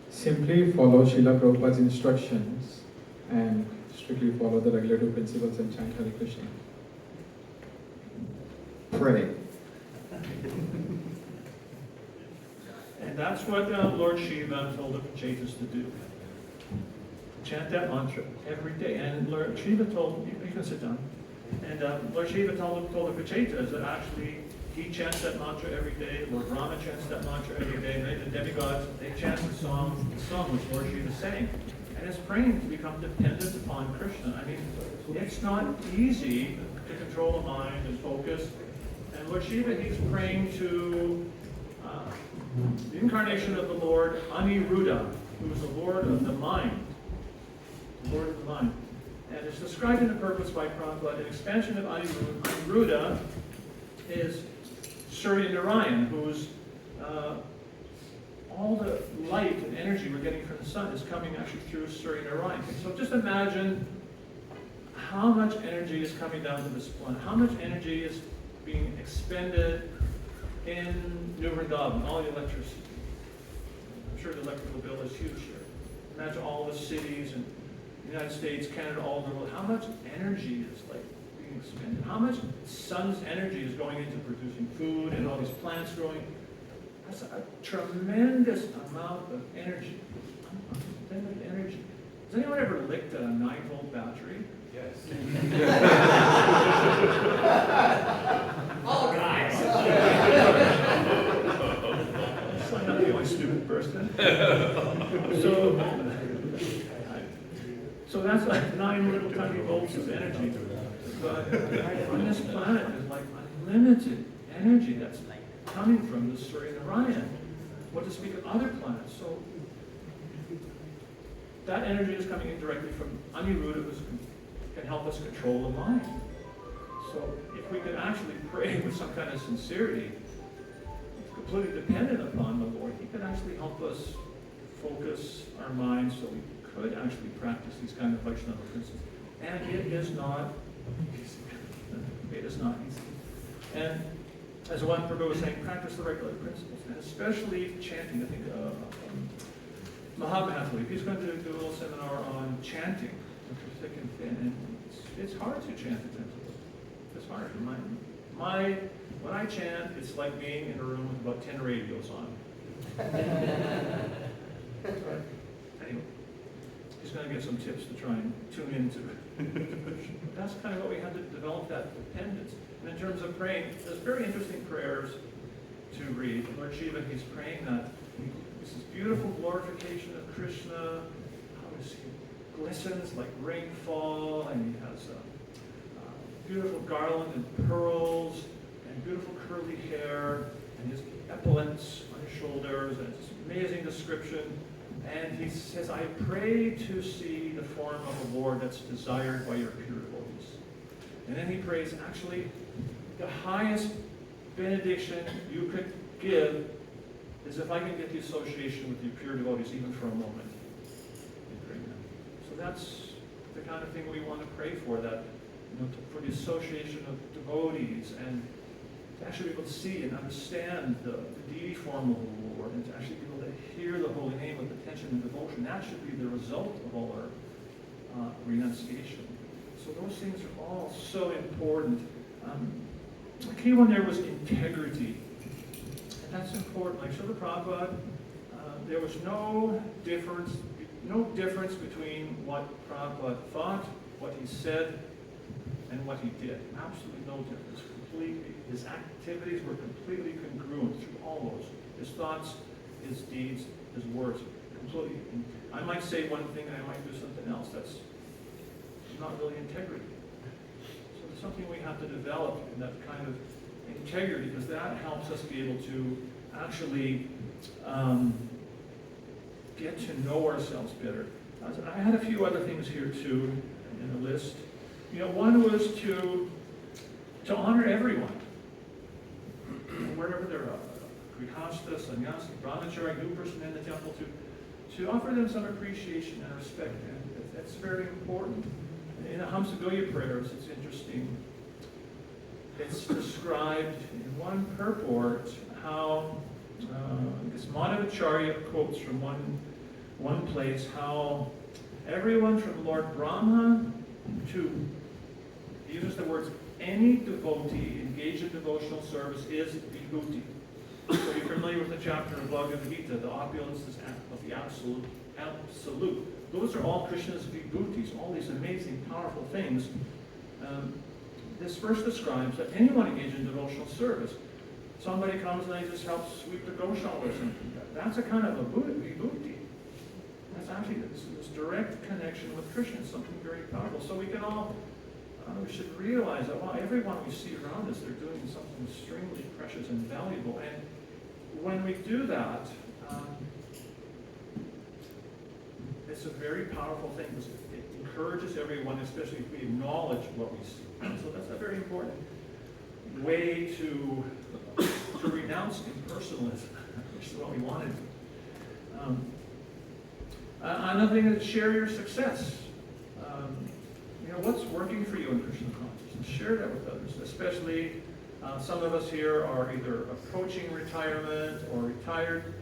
Simply follow Srila Prabhupada's instructions and strictly follow the regulative principles and chant Hare Krishna. Pray. And that's what Lord Shiva told the Pachetas to do. Chant that mantra every day. And Lord Shiva told, you can sit down. And Lord Shiva told the Pachetas that actually he chants that mantra every day. Lord Rama chants that mantra every day. Right? The demigods, they chant the song which Lord Shiva sang. And it's praying to become dependent upon Krishna. I mean, it's not easy to control the mind and focus. And Lord Shiva, he's praying to the incarnation of the Lord Aniruddha, who is the Lord of the mind. The Lord of the mind. And it's described in the purpose by Prabhupada. An expansion of Aniruddha is Surya Narayan, who's all the light and energy we're getting from the sun is coming actually through Surya Narayan. So just imagine how much energy is coming down to this planet, how much energy is being expended in New Vrindavan, all the electricity. I'm sure the electrical bill is huge here. Imagine all the cities in the United States, Canada, all over the world. How much energy is like being expended? How much sun's energy is going into producing food and all these plants growing? That's a tremendous amount of energy. Energy. Has anyone ever licked a 9-volt battery? Yes. All guys. So I'm not the only stupid person. So that's like 9 little tiny volts of energy. But on this planet is like unlimited energy that's coming from the Surya Narayan. What to speak of other planets? So that energy is coming in directly from Aniruddha, who can help us control the mind. So if we could actually pray with some kind of sincerity, completely dependent upon the Lord, he could actually help us focus our minds so we could actually practice these kind of Vaishnava principles. And it is not easy. It is not easy. And as one Prabhu was saying, practice the regular principles, and especially chanting. I think Mahatma, he's going to do a little seminar on chanting, which is thick and thin, and it's hard to chant attentively. It's hard. When I chant, it's like being in a room with about 10 radios on. Anyway, he's going to get some tips to try and tune into it. That's kind of what we have to develop, that dependence. And in terms of praying, there's very interesting prayers to read. Lord Shiva, he's praying that this is beautiful glorification of Krishna. How he glistens like rainfall, and he has a beautiful garland and pearls, and beautiful curly hair, and his epaulets on his shoulders, and it's an amazing description. And he says, I pray to see the form of a Lord that's desired by your pure devotees. And then he prays, actually, the highest benediction you could give is if I can get the association with your pure devotees even for a moment. So that's the kind of thing we want to pray for, that for the association of devotees, and to actually be able to see and understand the deity form of the Lord, and to actually be able to hear the holy name with attention and devotion. That should be the result of all our renunciation. So those things are all so important. The key one there was integrity. And that's important. Like Srila Prabhupada, there was no difference between what Prabhupada thought, what he said, and what he did. Absolutely no difference. Completely. His activities were completely congruent through all those. His thoughts, his deeds, his words. Completely. I might say one thing and I might do something else. That's not really integrity. So it's something we have to develop, in that kind of integrity, because that helps us be able to actually get to know ourselves better. I had a few other things here too in the list. One was to honor everyone, wherever they're Grihastha, sannyasi, brahmachari, new person in the temple, to offer them some appreciation and respect. And that's very important. In the Hamsagolya prayers, it's interesting. It's described in one purport how this Madhavacharya quotes from one place how everyone from Lord Brahma to, he uses the words, any devotee engaged in devotional service is vibhuti. So you're familiar with the chapter of Bhagavad Gita, the opulences of the absolute. Those are all Krishna's vibhutis, all these amazing, powerful things. This verse describes that anyone engaged in devotional service, somebody comes and they just help sweep the Goshalas, or something. That's a kind of a vibhuti. That's actually this direct connection with Krishna, something very powerful. So we can all, we should realize that, wow, everyone we see around us, they're doing something extremely precious and valuable. And when we do that, it's a very powerful thing because it encourages everyone, especially if we acknowledge what we see. So that's a very important way to renounce impersonalism, which is what we wanted. Another thing is share your success. What's working for you in Krishna consciousness? Share that with others, especially some of us here are either approaching retirement or retired.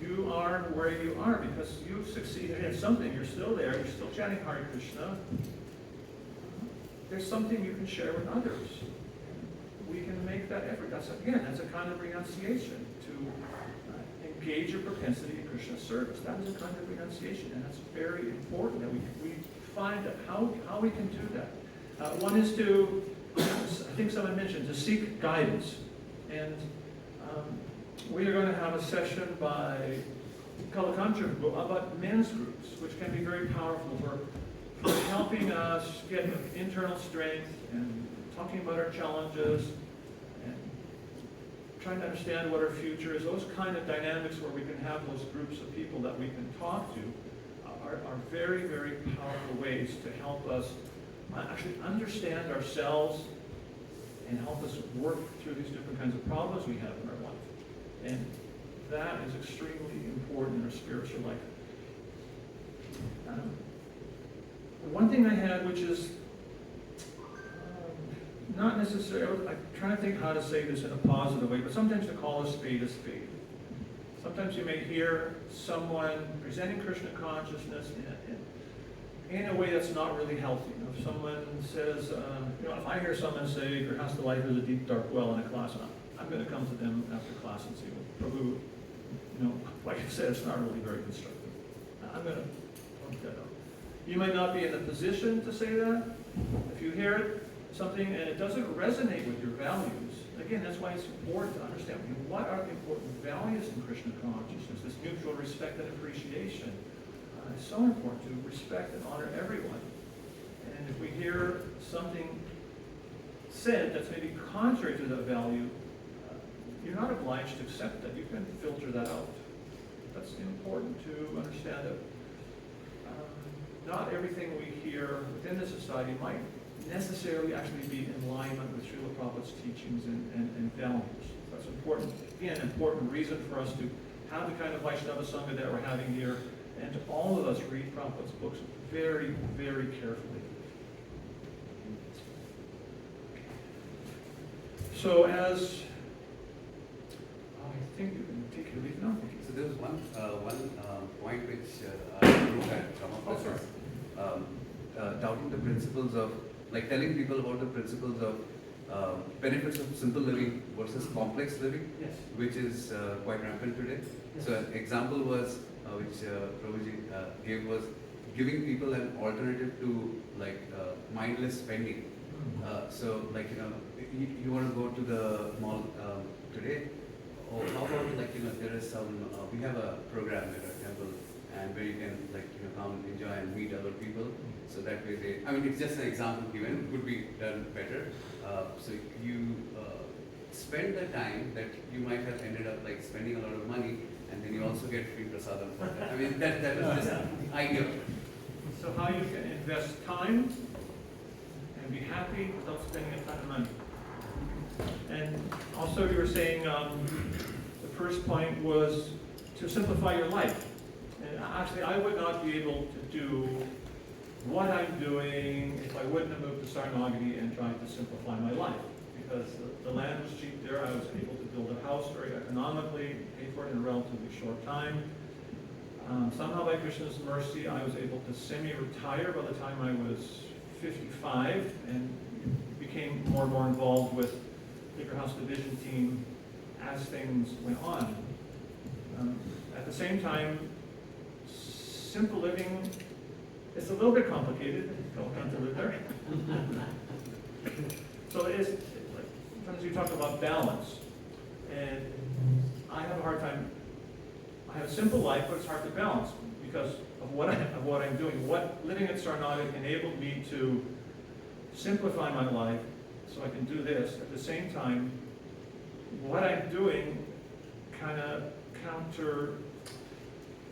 You are where you are because you've succeeded in something. You're still there. You're still chanting Hare Krishna. There's something you can share with others. We can make that effort. That's a kind of renunciation to engage your propensity in Krishna service. That is a kind of renunciation, and that's very important that we find out how we can do that. One is to, I think someone mentioned, to seek guidance. And we are going to have a session by Kalakantra about men's groups, which can be very powerful for helping us get internal strength and talking about our challenges and trying to understand what our future is. Those kind of dynamics where we can have those groups of people that we can talk to are very, very powerful ways to help us actually understand ourselves and help us work through these different kinds of problems we have in our life. And that is extremely important in our spiritual life. One thing I had, which is not necessarily, I'm trying to think how to say this in a positive way, but sometimes to call a spade a spade. Sometimes you may hear someone presenting Krishna consciousness in a way that's not really healthy. If someone says, if I hear someone say, Grihastha life is a deep, dark well in a class, I'm going to come to them after class and say, well, Prabhu, like I said, it's not really very constructive. I'm going to point that out. You might not be in a position to say that. If you hear something and it doesn't resonate with your values, again, that's why it's important to understand what are the important values in Krishna consciousness, this mutual respect and appreciation. It's so important to respect and honor everyone. And if we hear something said that's maybe contrary to that value, you're not obliged to accept that. You can filter that out. That's important to understand that not everything we hear within the society might necessarily actually be in alignment with Srila Prabhupada's teachings and values. That's important. Again, an important reason for us to have the kind of Vaishnava Sangha that we're having here, and to all of us read Prabhupada's books very, very carefully. So as I think you can take your leave now. So there was one point which I looked at some of us, doubting the principles of, like telling people about the principles of benefits of simple living versus complex living, yes, which is quite rampant today. Yes. So an example was, which Prabhuji gave, was giving people an alternative to mindless spending. So you want to go to the mall today, or how about there is some, we have a program at our temple, and where you can come enjoy and meet other people. So that way it's just an example given, it could be done better. So you spend the time that you might have ended up spending a lot of money, and then you also get free prasadam for that. That was just the idea. So how you can invest time and be happy without spending a ton of money. And also you were saying the first point was to simplify your life. And actually I would not be able to do what I'm doing if I wouldn't have moved to Saranagati and tried to simplify my life. Because the land was cheap there, I was able to build a house very economically, pay for it in a relatively short time. Somehow by Krishna's mercy, I was able to semi-retire by the time I was 55 and became more and more involved with the Grihastha Vision Team as things went on. At the same time, simple living is a little bit complicated. Don't come to live there. So it is, sometimes you talk about balance, and I have a hard time. I have a simple life, but it's hard to balance because of what I'm doing. What living at Saranagati enabled me to simplify my life so I can do this. At the same time, what I'm doing kind of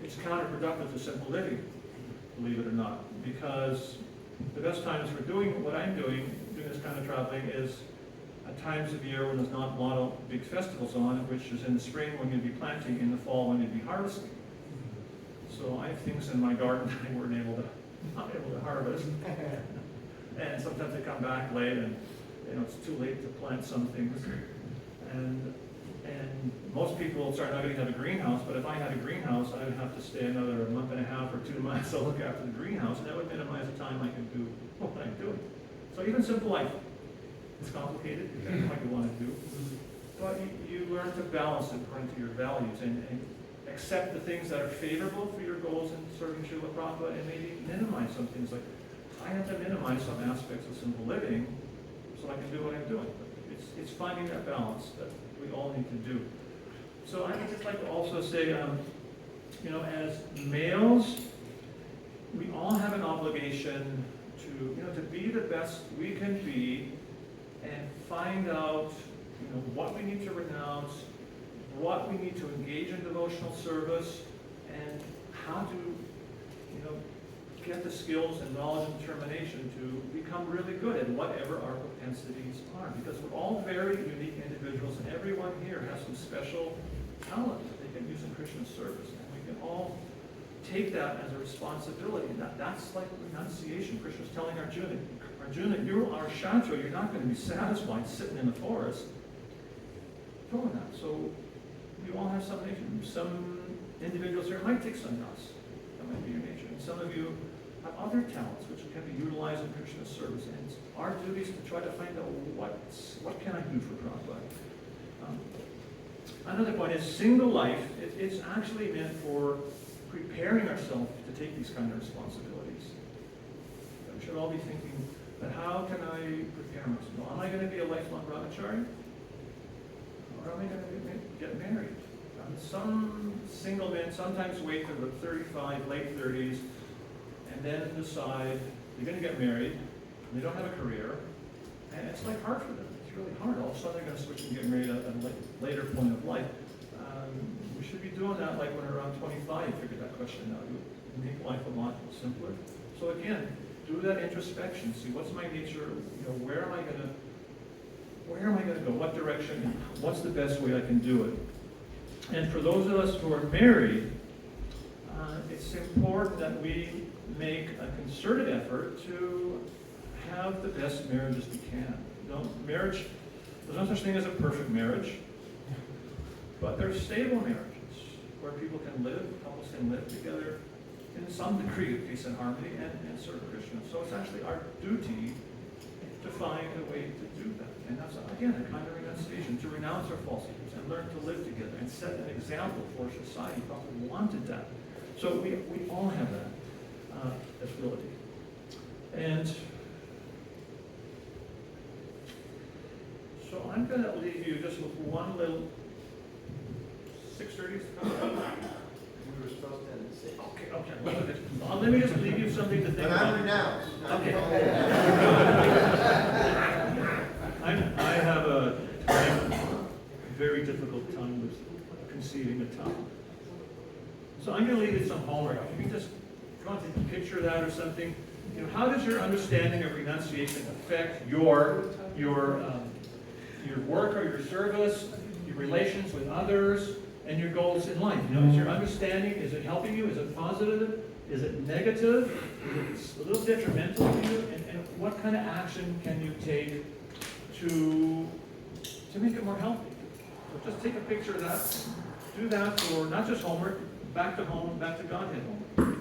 it's counterproductive to simple living, believe it or not, because the best times for doing what I'm doing this kind of traveling, is at times of year when there's not a lot of big festivals on, which is in the spring when you'd be planting, in the fall when you'd be harvesting. So I have things in my garden that I weren't not able to harvest. And sometimes they come back late and it's too late to plant some things. And most people start not going to have a greenhouse, but if I had a greenhouse, I would have to stay another month and a half or 2 months to look after the greenhouse, and that would minimize the time I can do what I'm doing. So even simple life, it's complicated, depending on what you want to do. But you learn to balance it according to your values and accept the things that are favorable for your goals in serving Srila Prabhupada, and maybe minimize some things. Like, I have to minimize some aspects of simple living so I can do what I'm doing. It's finding that balance that we all need to do. So I would just like to also say, as males, we all have an obligation to be the best we can be and find out, what we need to renounce, what we need to engage in devotional service, and how to, get the skills and knowledge and determination to become really good at whatever our propensities are. Because we're all very unique individuals, and everyone here has some special talent that they can use in Krishna's service. And we can all take that as a responsibility. And that's like renunciation. Krishna's telling Arjuna, you are Shantru, you're not going to be satisfied sitting in the forest doing that. So you all have some nature. Some individuals here might take sannyas. That might be your nature. And some of you have other talents which can be utilized in Krishna's service. And it's our duty is to try to find out what can I do for Prabhupada. Another point is single life. It's actually meant for preparing ourselves to take these kind of responsibilities. We should all be thinking, but how can I prepare myself? Am I going to be a lifelong brahmachari? Or am I going to get married? Some single men sometimes wait till the 35, late 30s, and then decide they're going to get married, and they don't have a career, and it's like hard for them. It's really hard. All of a sudden they're going to switch and get married at a later point of life. We should be doing that like when we're around 25, figure that question out. You make life a lot simpler. So again, do that introspection. See what's my nature. Where am I going to go? What direction? What's the best way I can do it? And for those of us who are married, it's important that we make a concerted effort to have the best marriages we can. There's no such thing as a perfect marriage, but there's stable marriages where people can live, couples can live together in some degree of peace and harmony and serve Krishna. So it's actually our duty to find a way to do that. And that's, again, a kind of renunciation, to renounce our falsehoods and learn to live together and set an example for society. Prabhupada wanted that. So we all have that ability. And so I'm going to leave you just with one little 6:30. We were supposed to end at 6. Okay. Let me just leave you something to think But about. I'm renounced. Okay. I have a very difficult time with conceiving a tongue. So I'm going to leave you some homework. If you can just go and take a picture of that or something. How does your understanding of renunciation affect your work or your service, your relations with others, and your goals in life? Is your understanding, is it helping you? Is it positive? Is it negative? Is it a little detrimental to you? And what kind of action can you take to make it more healthy? So just take a picture of that. Do that for not just homework, back to home, back to Godhead homework.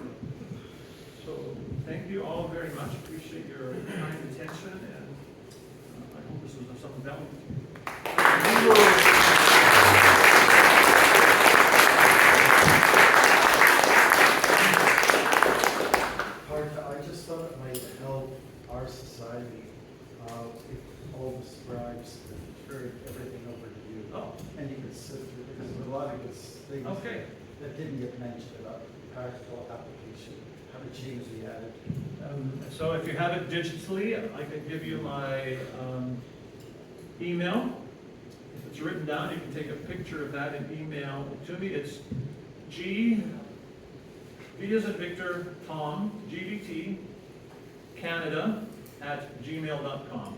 So thank you all very much. Appreciate your kind attention, and I hope this was of some value to you. I just thought it might help our society if all the scribes turned everything over to you. Oh. And you could sit through, because there's a lot of things that didn't get mentioned about practical application, how to change the attitude. So if you have it digitally, I can give you my email. If it's written down, you can take a picture of that and email it to me. It's V as in Victor, Tom, GVT, Canada at gmail.com.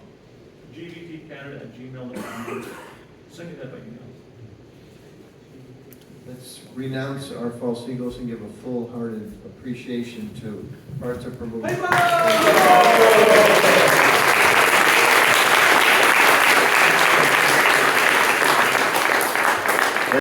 GVTcanada@gmail.com. Send me that by email. Let's renounce our false egos and give a full-hearted appreciation to Partha Prabhupada.